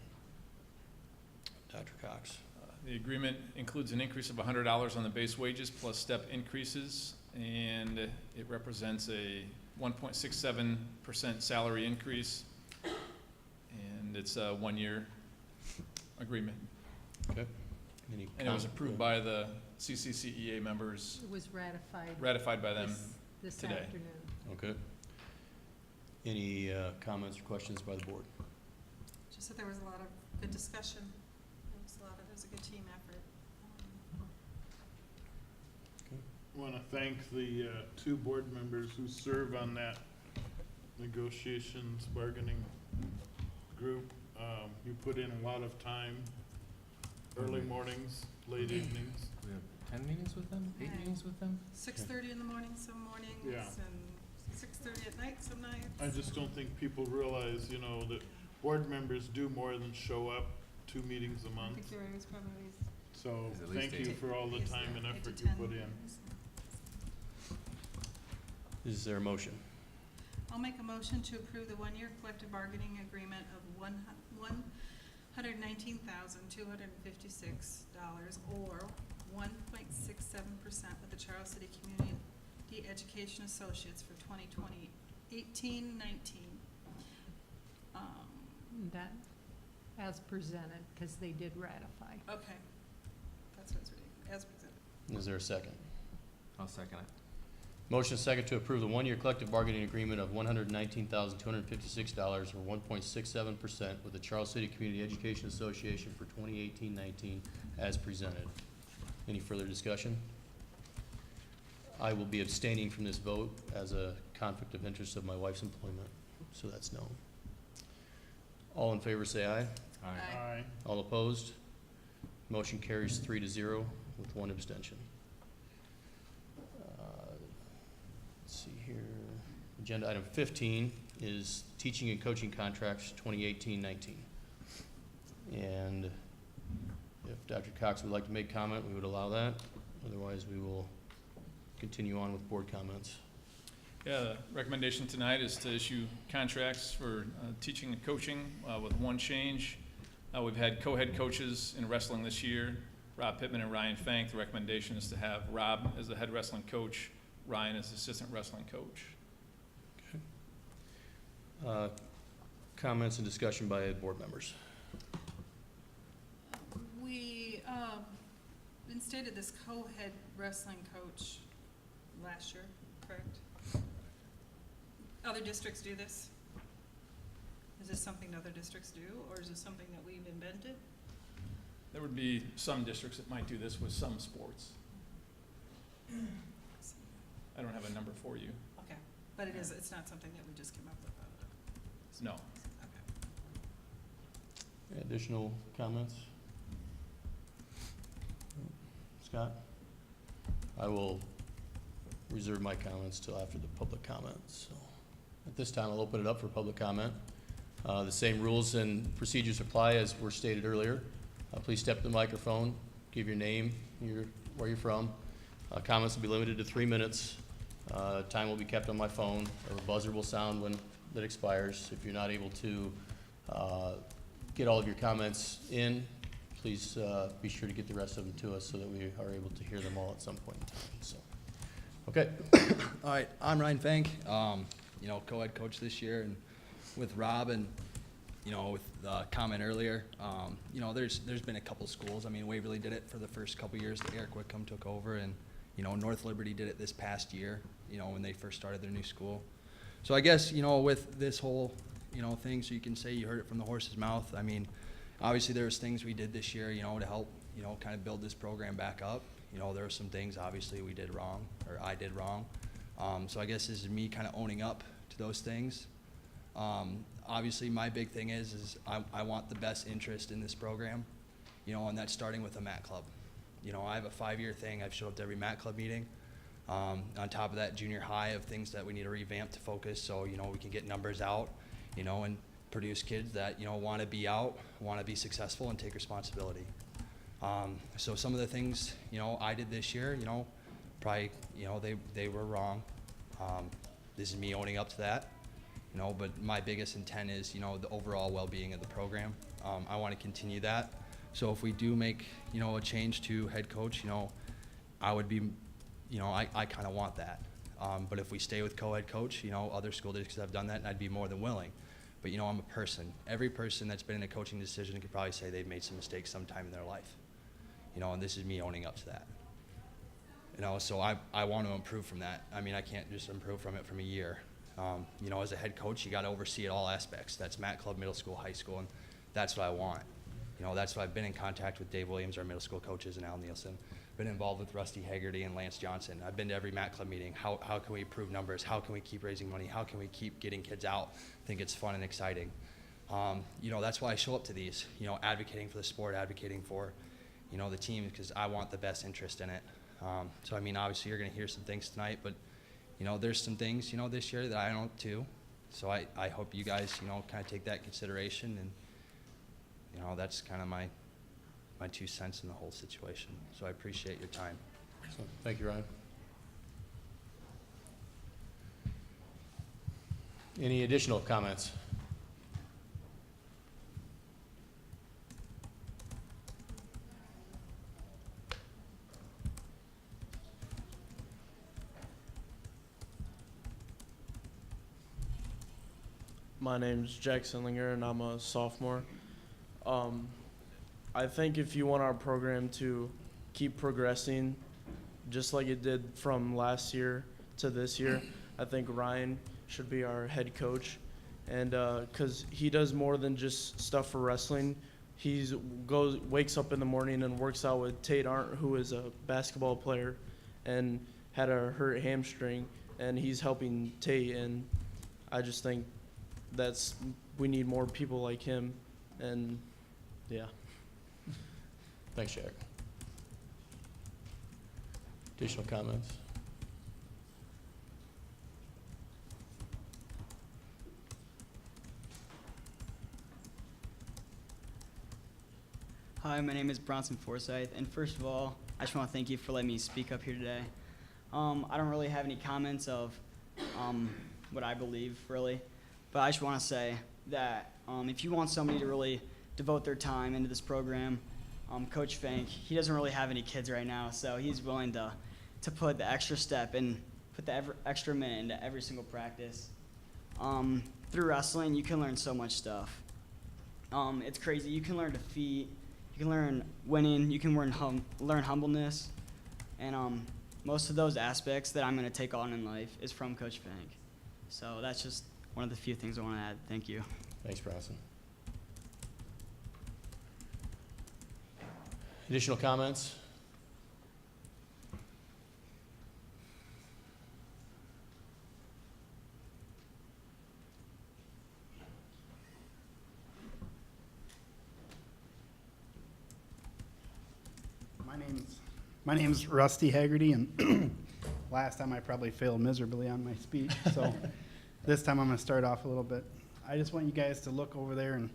Dr. Cox. The agreement includes an increase of $100 on the base wages plus step increases, and it represents a 1.67% salary increase, and it's a 1-year agreement. Okay. Any And it was comment? approved by the CCCEA members, It was ratified ratified by them. this today. afternoon. Okay. Any comments or questions by the board? Just that there was a lot of good discussion. It was a good team effort. I want to thank the 2 board members who serve on that negotiations bargaining group. You put in a lot of time, early mornings, late evenings. We have 10 meetings with them, 8 Yeah. meetings with them? 6:30 in the morning some mornings, Yeah. and 6:30 at night some nights. I just don't think people realize, you know, that board members do more than show up 2 meetings a I month. think there was probably. So It's at least thank you 8. for all the Yes, time and 8 to effort you 10 put in. meetings. Is there a motion? I'll make a motion to approve the 1-year collective bargaining agreement of $119,256 or 1.67% with the Charles City Community Education Associates for 2018-19. That, as presented, because they did ratify. Okay, that's what it's reading, as presented. Is there a second? I'll second it. Motion second to approve the 1-year collective bargaining agreement of $119,256 or 1.67% with the Charles City Community Education Association for 2018-19 as presented. Any further discussion? I will be abstaining from this vote as a conflict of interest of my wife's employment, so that's known. All in favor say aye. All right. Aye. Aye. All opposed? Motion carries 3-0 with 1 abstention. Let's see here. Agenda item 15 is teaching and coaching contracts 2018-19. And if Dr. Cox would like to make comment, we would allow that. Otherwise, we will continue on with board comments. Yeah, the recommendation tonight is to issue contracts for teaching and coaching with one change. We've had co-head coaches in wrestling this year, Rob Pittman and Ryan Fank. The recommendation is to have Rob as the head wrestling coach, Ryan as assistant wrestling coach. Comments and discussion by board members. We instated this co-head wrestling coach last year, correct? Other districts do this? Is this something other districts do, or is it something that we've invented? There would be some districts that might do this with some sports. I don't have a number for you. Okay, but it's not something that we just came up with? No. Okay. Additional comments? Scott? I will reserve my comments till after the public comments. So at this time, I'll open it up for public comment. The same rules and procedures apply as were stated earlier. Please step to the microphone, give your name, where you're from. Comments will be limited to 3 minutes. Time will be kept on my phone. A buzzer will sound when that expires. If you're not able to get all of your comments in, please be sure to get the rest of them to us so that we are able to hear them all at some point in time. So, okay. All right, I'm Ryan Fank, co-head coach this year, and with Rob and, with the comment earlier, there's been a couple schools. I mean, Waverly did it for the first couple years that Eric Whitcomb took over, and, North Liberty did it this past year, when they first started their new school. So I guess, with this whole, thing, so you can say you heard it from the horse's mouth. I mean, obviously there was things we did this year, to help, kind of build this program back up. There were some things obviously we did wrong, or I did wrong. So I guess this is me kind of owning up to those things. Obviously my big thing is I want the best interest in this program, and that's starting with a MAT club. I have a 5-year thing. I've showed up to every MAT club meeting. On top of that, junior high of things that we need to revamp to focus so, we can get numbers out, and produce kids that, want to be out, want to be successful and take responsibility. So some of the things, I did this year, probably, they were wrong. This is me owning up to that, but my biggest intent is, the overall well-being of the program. I want to continue that. So if we do make, a change to head coach, I would be, I kind of want that. But if we stay with co-head coach, other school districts have done that, and I'd be more than willing. But, I'm a person. Every person that's been in a coaching decision could probably say they've made some mistakes sometime in their life. And this is me owning up to that. So I want to improve from that. I mean, I can't just improve from it from a year. As a head coach, you got to oversee it all aspects. That's MAT club, middle school, high school, and that's what I want. That's why I've been in contact with Dave Williams, our middle school coaches, and Al Nielsen. Been involved with Rusty Haggerty and Lance Johnson. I've been to every MAT club meeting. How can we improve numbers? How can we keep raising money? How can we keep getting kids out? I think it's fun and exciting. That's why I show up to these, advocating for the sport, advocating for, the team, because I want the best interest in it. So, I mean, obviously you're going to hear some things tonight, but, there's some things, this year that I don't too. So I hope you guys, kind of take that consideration, and, that's kind of my 2 cents in the whole situation. So I appreciate your time. So, thank you, Ryan. Any additional comments? My name's Jack Sindlinger, and I'm a sophomore. I think if you want our program to keep progressing, just like it did from last year to this year, I think Ryan should be our head coach. And because he does more than just stuff for wrestling. He wakes up in the morning and works out with Tate Arndt, who is a basketball player and had a hurt hamstring, and he's helping Tate. And I just think we need more people like him. And yeah. Thanks, Jack. Additional comments? Hi, my name is Bronson Forsyth, and first of all, I just want to thank you for letting me speak up here today. I don't really have any comments of what I believe, really, but I just want to say that if you want somebody to really devote their time into this program, Coach Fank, he doesn't really have any kids right now, so he's willing to put the extra step and put the extra minute into every single practice. Through wrestling, you can learn so much stuff. It's crazy. You can learn defeat. You can learn winning. You can learn humbleness. And most of those aspects that I'm going to take on in life is from Coach Fank. So that's just one of the few things I want to add. Thank you. Thanks, Bronson. Additional comments? My name's Rusty Haggerty, and last time I probably failed miserably on my speech, so this time I'm going to start off a little bit. I just want you guys to look over there and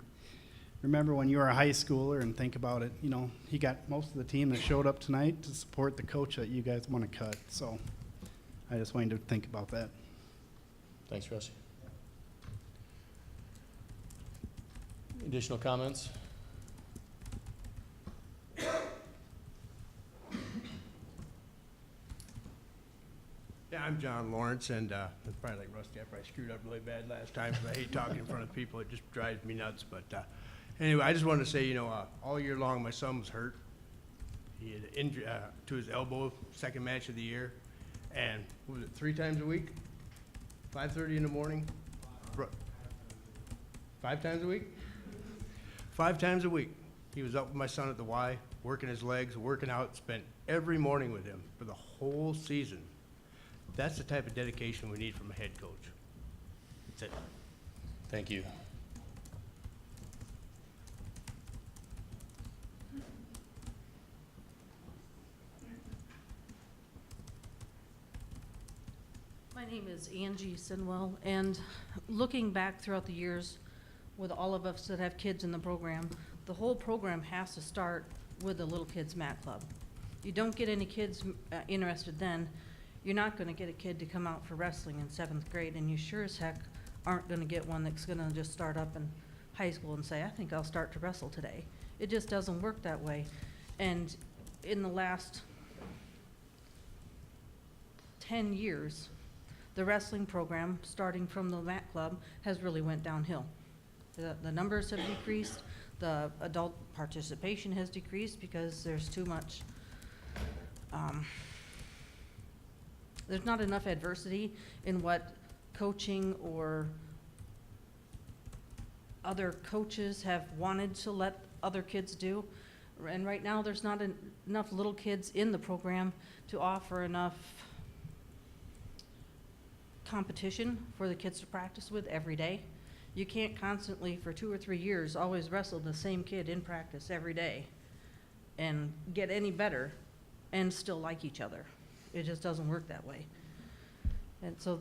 remember when you were a high schooler and think about it. You know, he got most of the team that showed up tonight to support the coach that you guys want to cut, so I just want you to think about that. Thanks, Rusty. Additional comments? Yeah, I'm John Lawrence, and it's probably like Rusty. I probably screwed up really bad last time because I hate talking in front of people. It just drives me nuts. But anyway, I just wanted to say, you know, all year long my son was hurt. He had an injury to his elbow, second match of the year, and what was it, 3 times a week? 5:30 in the morning? 5 times a week? 5 times a week. He was up with my son at the Y, working his legs, working out, spent every morning with him for the whole season. That's the type of dedication we need from a head coach. That's it. Thank you. My name is Angie Sinwell, and looking back throughout the years with all of us that have kids in the program, the whole program has to start with the Little Kids Mat Club. You don't get any kids interested then, you're not going to get a kid to come out for wrestling in 7th grade, and you sure as heck aren't going to get one that's going to just start up in high school and say, I think I'll start to wrestle today. It just doesn't work that way. And in the last 10 years, the wrestling program, starting from the mat club, has really went downhill. The numbers have decreased, the adult participation has decreased because there's too much there's not enough adversity in what coaching or other coaches have wanted to let other kids do. And right now, there's not enough little kids in the program to offer enough competition for the kids to practice with every day. You can't constantly, for 2 or 3 years, always wrestle the same kid in practice every day and get any better and still like each other. It just doesn't work that way. And so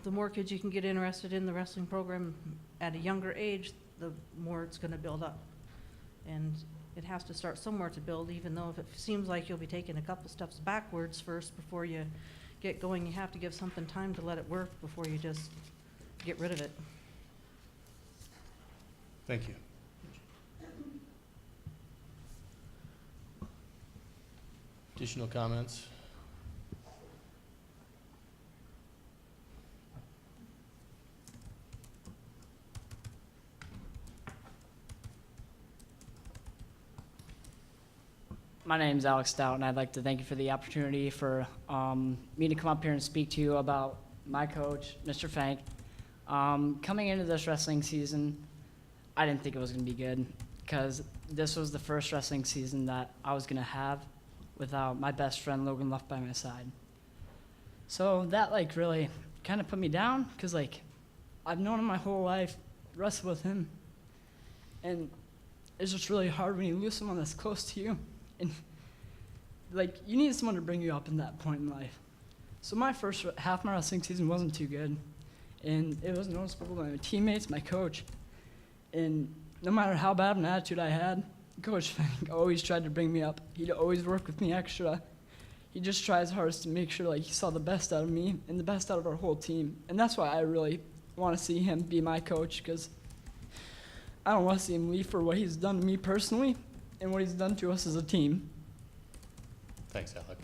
the more kids you can get interested in the wrestling program at a younger age, the more it's going to build up. And it has to start somewhere to build, even though if it seems like you'll be taking a couple steps backwards first before you get going, you have to give something time to let it work before you just get rid of it. Thank you. Additional comments? My name is Alex Stout, and I'd like to thank you for the opportunity for me to come up here and speak to you about my coach, Mr. Fank. Coming into this wrestling season, I didn't think it was going to be good because this was the first wrestling season that I was going to have without my best friend Logan Luff by my side. So that really kind of put me down because I've known him my whole life, wrestled with him, and it's just really hard when you lose someone that's close to you And like, you need someone to bring you up in that point in life. So my first half of my wrestling season wasn't too good, and it was noticeable by my teammates, my coach, and no matter how bad of an attitude I had, Coach Fink always tried to bring me up. He'd always work with me extra. He just tried his hardest to make sure like he saw the best out of me and the best out of our whole team, and that's why I really want to see him be my coach, because I don't want to see him leave for what he's done to me personally and what he's done to us as a team. Thanks, Alec.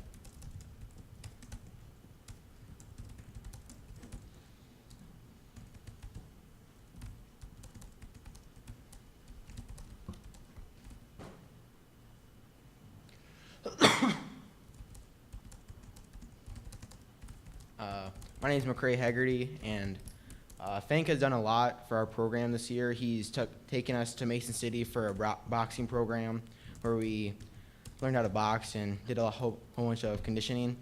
My name is McCray Haggerty, and Fank has done a lot for our program this year. He's taken us to Mason City for a boxing program where we learned how to box and did a whole bunch of conditioning.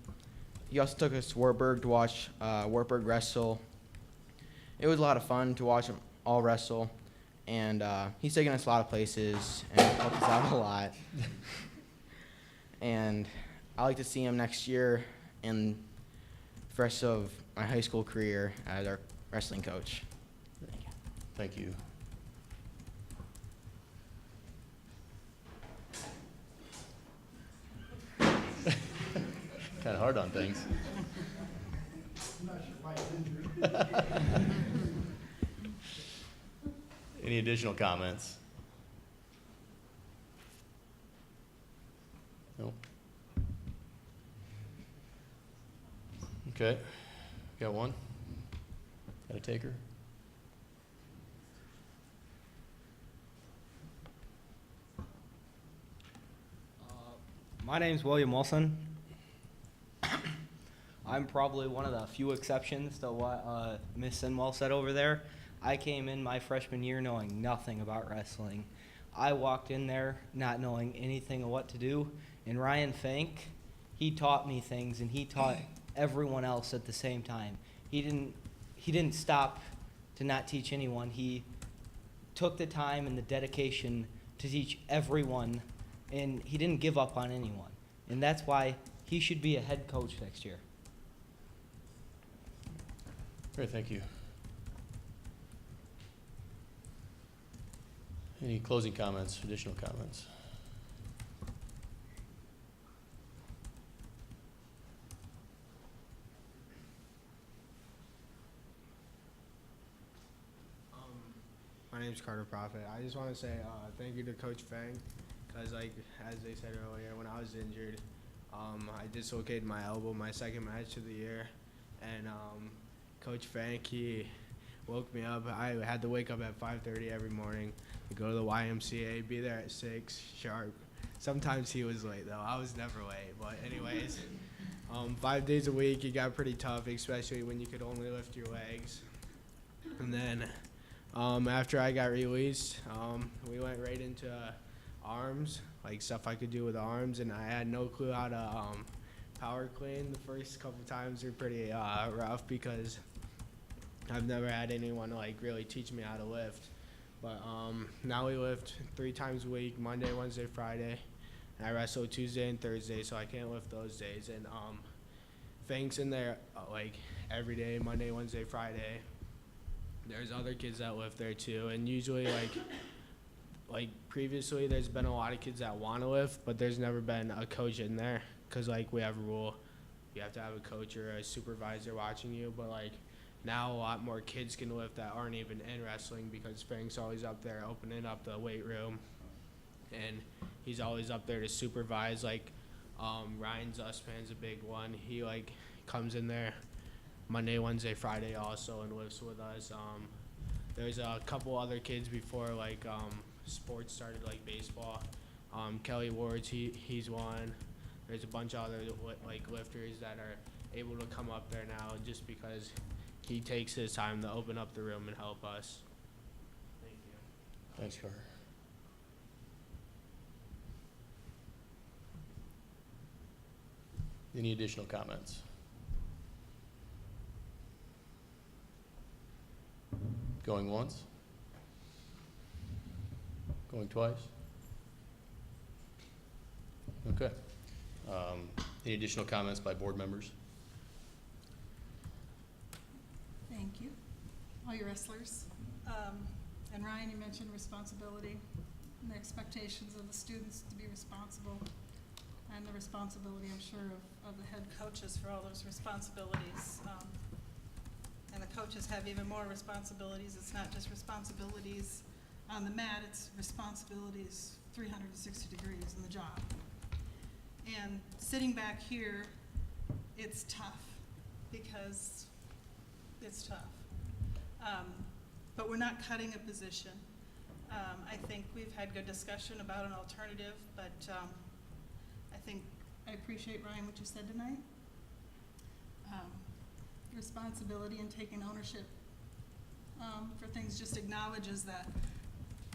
He also took us to Wartburg to watch Wartburg wrestle. It was a lot of fun to watch them all wrestle, and he's taken us a lot of places and helped us out a lot. And I like to see him next year and the rest of my high school career as our wrestling coach. Thank you. Kind of hard on things. Any additional comments? No? Okay, got one? Got a taker? My name's William Wilson. I'm probably one of the few exceptions to what Miss Sinwell said over there. I came in my freshman year knowing nothing about wrestling. I walked in there not knowing anything of what to do, and Ryan Fank, he taught me things, and he taught everyone else at the same time. He didn't stop to not teach anyone. He took the time and the dedication to teach everyone, and he didn't give up on anyone. And that's why he should be a head coach next year. Great, thank you. Any closing comments, additional comments? My name's Carter Prophet. I just want to say thank you to Coach Fang, because like as they said earlier, when I was injured, I dislocated my elbow my second match of the year, and Coach Fang, he woke me up. I had to wake up at 5:30 every morning to go to the YMCA, be there at 6 sharp. Sometimes he was late though. I was never late, but anyways, 5 days a week it got pretty tough, especially when you could only lift your legs. And then after I got released, we went right into arms, like stuff I could do with arms, and I had no clue how to power clean. The first couple times were pretty rough because I've never had anyone like really teach me how to lift. But now we lift 3 times a week, Monday, Wednesday, Friday, and I wrestle Tuesday and Thursday, so I can't lift those days. And Fang's in there like every day, Monday, Wednesday, Friday. There's other kids that lift there too, and usually like previously there's been a lot of kids that want to lift, but there's never been a coach in there, because like we have a rule, you have to have a coach or a supervisor watching you. But like now a lot more kids can lift that aren't even in wrestling, because Fang's always up there opening up the weight room, and he's always up there to supervise. Like Ryan Zussman's a big one. He like comes in there Monday, Wednesday, Friday also and lives with us. There's a couple other kids before like sports started, like baseball. Kelly Wards, he's one. There's a bunch of other like lifters that are able to come up there now just because he takes his time to open up the room and help us. Thank you. Thanks, Carter. Any additional comments? Going once? Going twice? Okay. Any additional comments by board members? Thank you. All your wrestlers. And Ryan, you mentioned responsibility and the expectations of the students to be responsible, and the responsibility, I'm sure, of the head coaches for all those responsibilities. And the coaches have even more responsibilities. It's not just responsibilities on the mat, it's responsibilities 360 degrees in the job. And sitting back here, it's tough, because it's tough. But we're not cutting a position. I think we've had good discussion about an alternative, but I appreciate, Ryan, what you said tonight. Responsibility and taking ownership for things just acknowledges that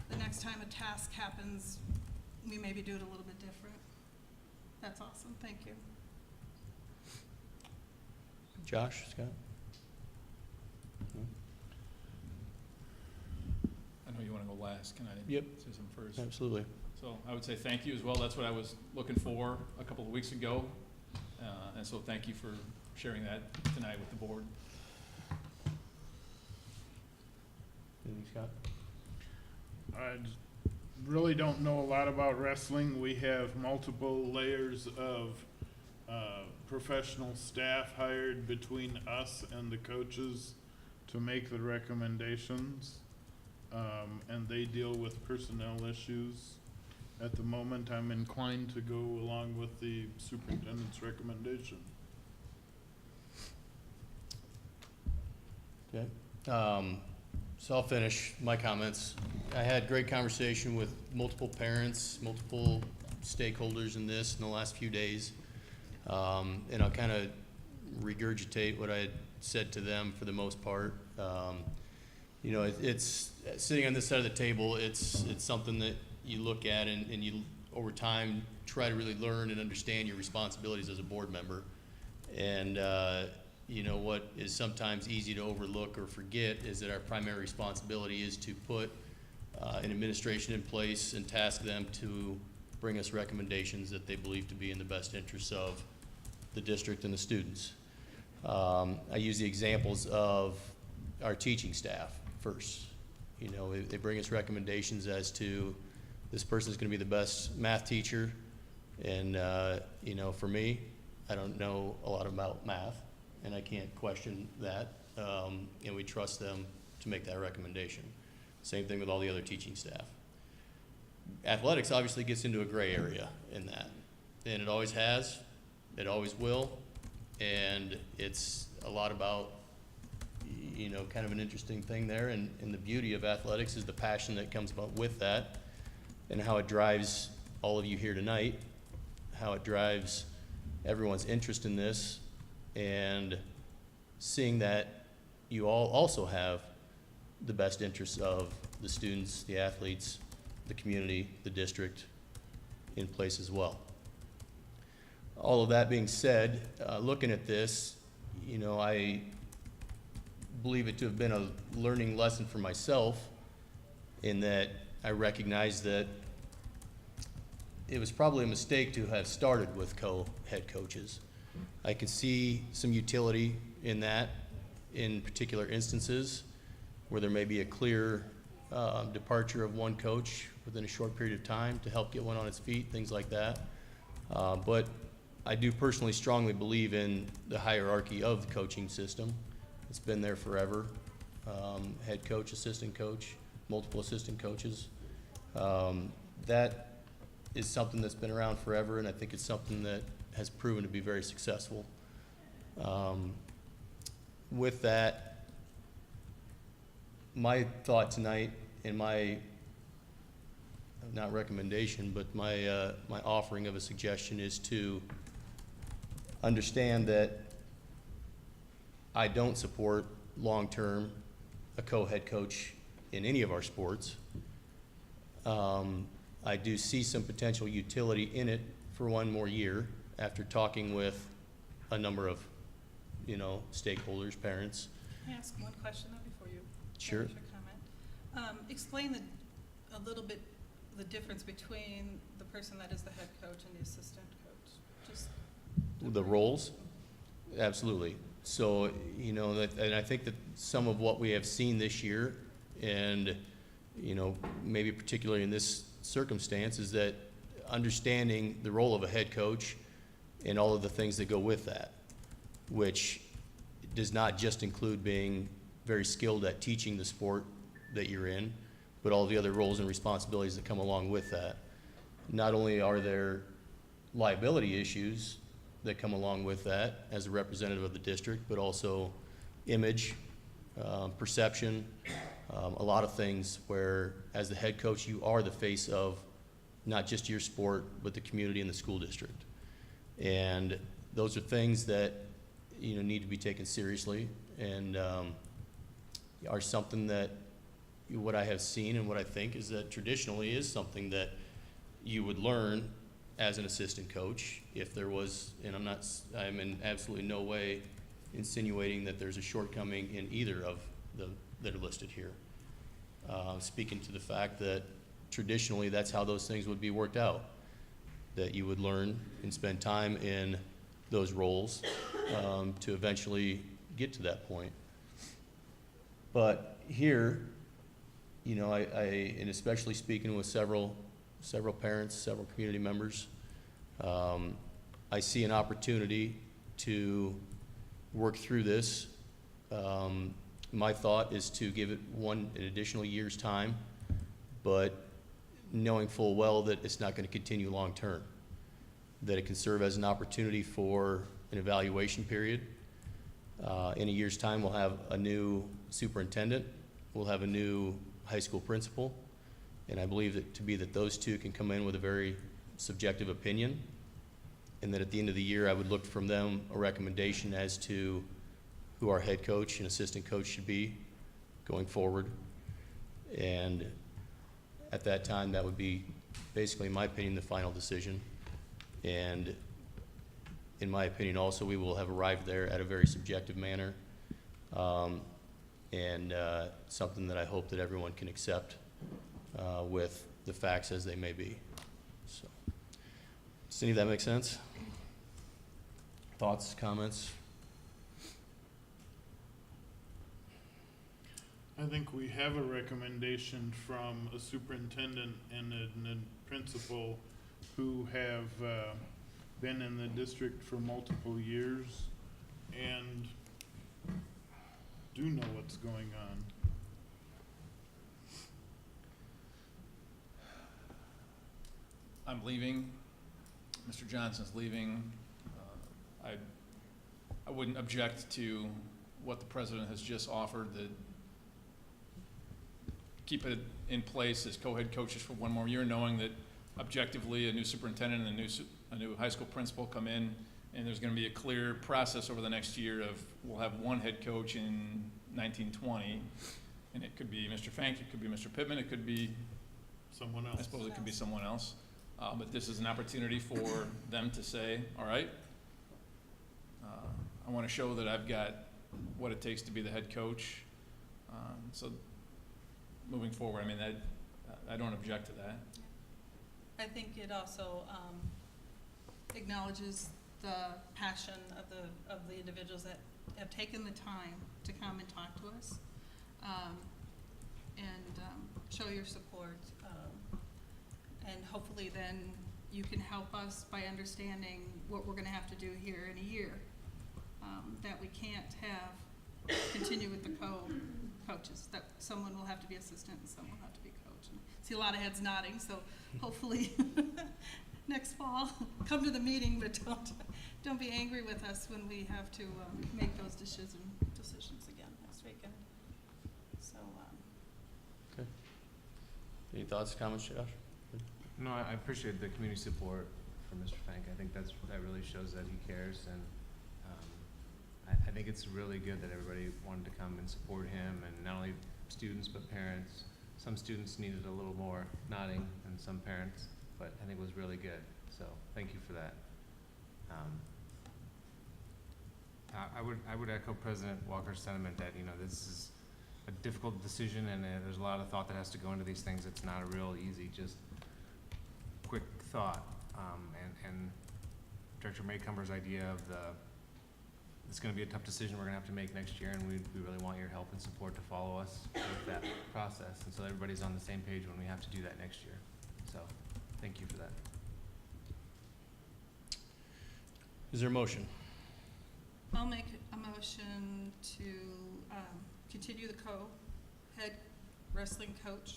the next time a task happens, we maybe do it a little bit different. That's awesome. Thank you. Josh, Scott? No? I know you want to go last. Can I Yep. say something first? Absolutely. So I would say thank you as well. That's what I was looking for a couple of weeks ago. And so thank you for sharing that tonight with the board. Anything, Scott? I really don't know a lot about wrestling. We have multiple layers of professional staff hired between us and the coaches to make the recommendations. And they deal with personnel issues. At the moment, I'm inclined to go along with the superintendent's recommendation. Okay. So I'll finish my comments. I had great conversation with multiple parents, multiple stakeholders in this in the last few days. And I'll kind of regurgitate what I had said to them for the most part. You know, it's sitting on this side of the table, it's something that you look at and you, over time, try to really learn and understand your responsibilities as a board member. And, you know, what is sometimes easy to overlook or forget is that our primary responsibility is to put an administration in place and task them to bring us recommendations that they believe to be in the best interests of the district and the students. I use the examples of our teaching staff first. You know, they bring us recommendations as to this person's going to be the best math teacher. And, you know, for me, I don't know a lot about math, and I can't question that. And we trust them to make that recommendation. Same thing with all the other teaching staff. Athletics obviously gets into a gray area in that. And it always has, it always will. And it's a lot about, you know, kind of an interesting thing there. And the beauty of athletics is the passion that comes about with that, and how it drives all of you here tonight, how it drives everyone's interest in this, and seeing that you all also have the best interests of the students, the athletes, the community, the district in place as well. All of that being said, looking at this, you know, I believe it to have been a learning lesson for myself, in that I recognize that it was probably a mistake to have started with co-head coaches. I could see some utility in that in particular instances where there may be a clear departure of one coach within a short period of time to help get one on its feet, things like that. But I do personally strongly believe in the hierarchy of the coaching system. It's been there forever. Head coach, assistant coach, multiple assistant coaches. That is something that's been around forever, and I think it's something that has proven to be very successful. With that, my thought tonight, and my, not recommendation, but my, my offering of a suggestion is to understand that I don't support long-term a co-head coach in any of our sports. I do see some potential utility in it for one more year after talking with a number of, you know, stakeholders, parents. Can I ask one question though before you Sure. finish your comment? Explain a little bit the difference between the person that is the head coach and the assistant coach? Just The roles? Absolutely. So, you know, and I think that some of what we have seen this year, and, you know, maybe particularly in this circumstance, is that understanding the role of a head coach and all of the things that go with that, which does not just include being very skilled at teaching the sport that you're in, but all the other roles and responsibilities that come along with that. Not only are there liability issues that come along with that as a representative of the district, but also image, perception, a lot of things where, as the head coach, you are the face of not just your sport, but the community and the school district. And those are things that, you know, need to be taken seriously, and are something that, what I have seen and what I think is that traditionally is something that you would learn as an assistant coach if there was, and I'm in absolutely no way insinuating that there's a shortcoming in either of that are listed here. Speaking to the fact that traditionally that's how those things would be worked out, that you would learn and spend time in those roles to eventually get to that point. But here, you know, and especially speaking with several parents, several community members, I see an opportunity to work through this. My thought is to give it an additional year's time, but knowing full well that it's not going to continue long term, that it can serve as an opportunity for an evaluation period. In a year's time, we'll have a new superintendent, we'll have a new high school principal, and I believe that those two can come in with a very subjective opinion, and that at the end of the year, I would look from them a recommendation as to who our head coach and assistant coach should be going forward. And at that time, that would be basically, in my opinion, the final decision. And in my opinion also, we will have arrived there at a very subjective manner, and something that I hope that everyone can accept with the facts as they may be. So, does any of that make sense? Thoughts, comments? I think we have a recommendation from a superintendent and a principal who have been in the district for multiple years and do know what's going on. I'm leaving. Mr. Johnson's leaving. I wouldn't object to what the president has just offered, that keep it in place as co-head coaches for one more year, knowing that objectively a new superintendent and a new high school principal come in, and there's going to be a clear process over the next year of, we'll have one head coach in 1920, and it could be Mr. Fank, it could be Mr. Pittman, it could be someone else. I suppose it could be someone else. But this is an opportunity for them to say, all right, I want to show that I've got what it takes to be the head coach. So moving forward, I mean, I don't object to that. I think it also acknowledges the passion of the individuals that have taken the time to come and talk to us, and show your support. And hopefully then you can help us by understanding what we're gonna have to do here in a year. That we can't continue with the coaches, that someone will have to be assistant and someone will have to be coach. And I see a lot of heads nodding, so hopefully next fall, come to the meeting, but don't be angry with us when we have to make those decisions again next weekend. So, Okay. Any thoughts, comments, Josh? No, I appreciate the community support for Mr. Fank. I think that really shows that he cares, and I think it's really good that everybody wanted to come and support him, and not only students but parents. Some students needed a little more nodding than some parents, but I think it was really good. So thank you for that. I would echo President Walker's sentiment that, you know, this is a difficult decision, and there's a lot of thought that has to go into these things. It's not a real easy just thought, and Director Maycomber's idea of it's gonna be a tough decision we're gonna have to make next year, and we really want your help and support to follow us with that process, and so everybody's on the same page when we have to do that next year. So, thank you for that. Is there a motion? I'll make a motion to continue the head wrestling coach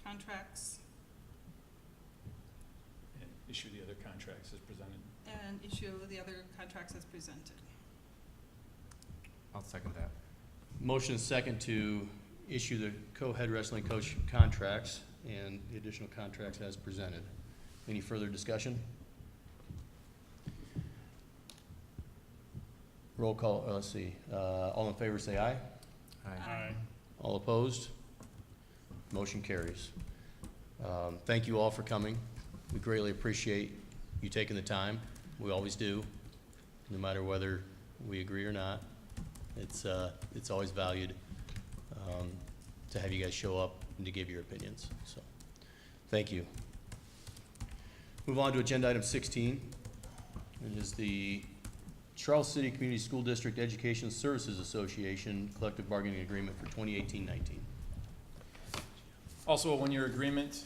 contracts And issue the other contracts as presented. and issue the other contracts as presented. I'll second that. Motion is second to issue the co-head wrestling coach contracts and the additional contracts as presented. Any further discussion? Roll call, let's see, all in favor say aye. Aye. All opposed? Motion carries. Thank you all for coming. We greatly appreciate you taking the time. We always do, no matter whether we agree or not. It's always valued to have you guys show up and to give your opinions, so, thank you. Move on to agenda item 16. It is the Charles City Community School District Education Services Association Collective Bargaining Agreement for 2018-19. Also a one-year agreement.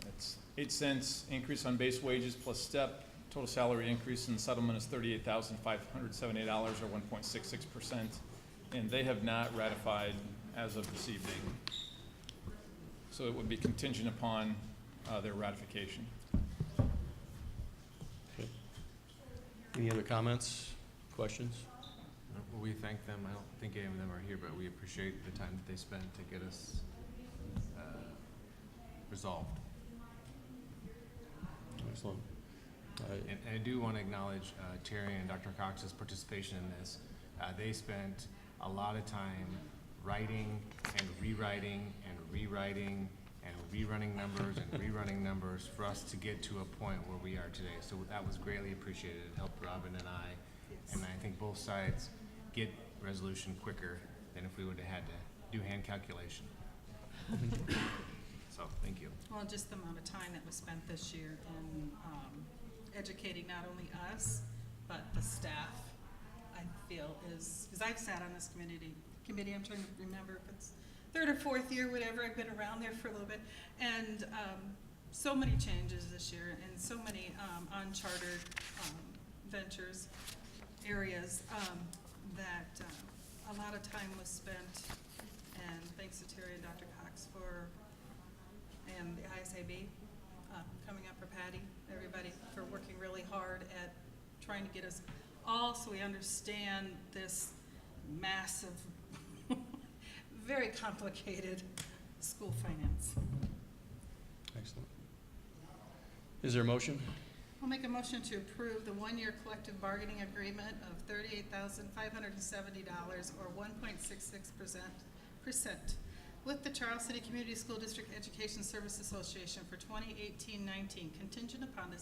It's 8 cents increase on base wages plus step. Total salary increase in the settlement is $38,578 or 1.66%. And they have not ratified as of this evening. So it would be contingent upon their ratification. Okay. Any other comments, questions? We thank them. I don't think any of them are here, but we appreciate the time that they spent to get us resolved. Excellent. And I do want to acknowledge Terry and Dr. Cox's participation in this. They spent a lot of time writing and rewriting and rewriting and rerunning numbers and rerunning numbers for us to get to a point where we are today. So that was greatly appreciated. It helped Robin and I, and I think both sides get resolution quicker than if we would have had to do hand calculation. So, thank you. Well, just the amount of time that was spent this year in educating not only us, but the staff, I feel is, because I've sat on this committee, I'm trying to remember if it's third or fourth year, whatever, I've been around there for a little bit, and so many changes this year, and so many uncharted ventures, areas, that a lot of time was spent, and thanks to Terry and Dr. Cox and the ISAB, coming up for Patty, everybody for working really hard at trying to get us all so we understand this massive, very complicated school finance. Excellent. Is there a motion? I'll make a motion to approve the one-year collective bargaining agreement of $38,570 or 1.66% with the Charles City Community School District Education Service Association for 2018-19, contingent upon the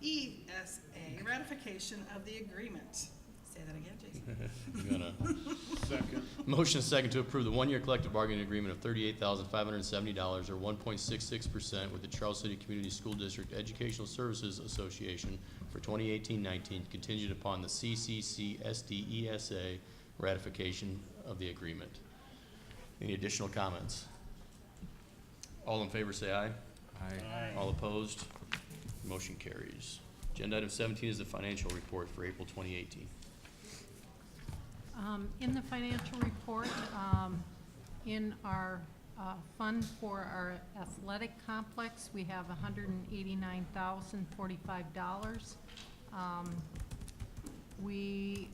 ESA ratification of the agreement. Say that again, Jason. Second. Motion is second to approve the one-year collective bargaining agreement of $38,570 or 1.66% with the Charles City Community School District Educational Services Association for 2018-19, contingent upon the CCCSD-ESA ratification of the agreement. Any additional comments? All in favor say aye. Aye. All opposed? Motion carries. Agenda item 17 is the financial report for April 2018. In the financial report, in our fund for our athletic complex, we have $189,045. We,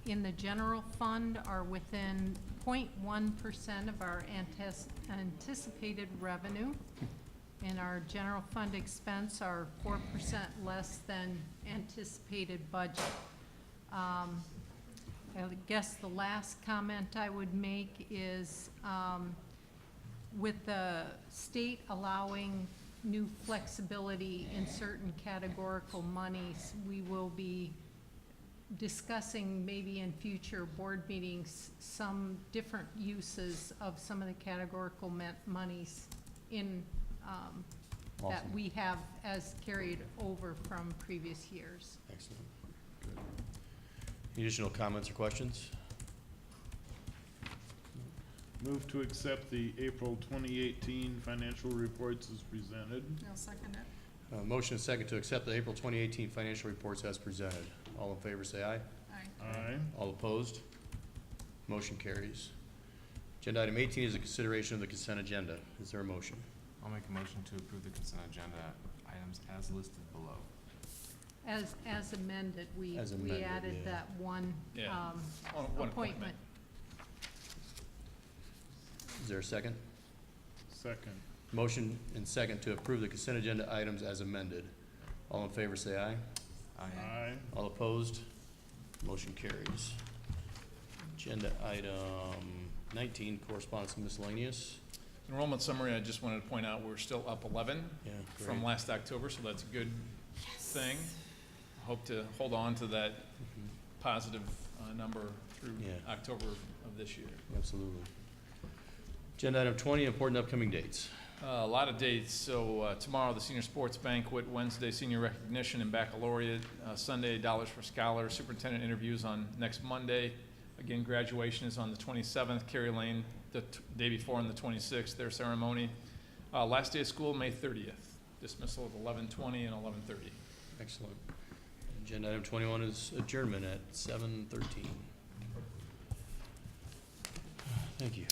in the general fund, are within 0.1% of our anticipated revenue. And our general fund expense are 4% less than anticipated budget. I guess the last comment I would make is with the state allowing new flexibility in certain categorical monies, we will be discussing maybe in future board meetings some different uses of some of the categorical monies in that Awesome. we have as carried over from previous years. Excellent. Good. Any additional comments or questions? Move to accept the April 2018 financial reports as presented. I'll second it. Motion and second to accept the April 2018 financial reports as presented. All in favor, say aye. Aye. Aye. All opposed? Motion carries. Agenda item 18 is a consideration of the consent agenda. Is there a motion? I'll make a motion to approve the consent agenda items as listed below. As amended, we As amended, added yeah. that one Yeah. appointment. One appointment. Is there a second? Second. Motion and second to approve the consent agenda items as amended. All in favor, say aye. Aye. All opposed? Motion carries. Agenda item 19, correspondence and miscellaneous. Enrollment summary, I just wanted to point out, we're still up 11 Yeah, from great. last October, so that's a good thing. Hope to hold on to that positive number through Yeah. October of this year. Absolutely. Agenda item 20, important upcoming dates. A lot of dates. So tomorrow, the senior sports banquet, Wednesday, senior recognition and baccalaureate, Sunday, Dollars for Scholars, superintendent interviews on next Monday. Again, graduation is on the 27th, Kerry Lane, the day before on the 26th, their ceremony. Last day of school, May 30th. Dismissal at 11:20 and 11:30. Excellent. Agenda item 21 is adjournment at 7:13. Thank you.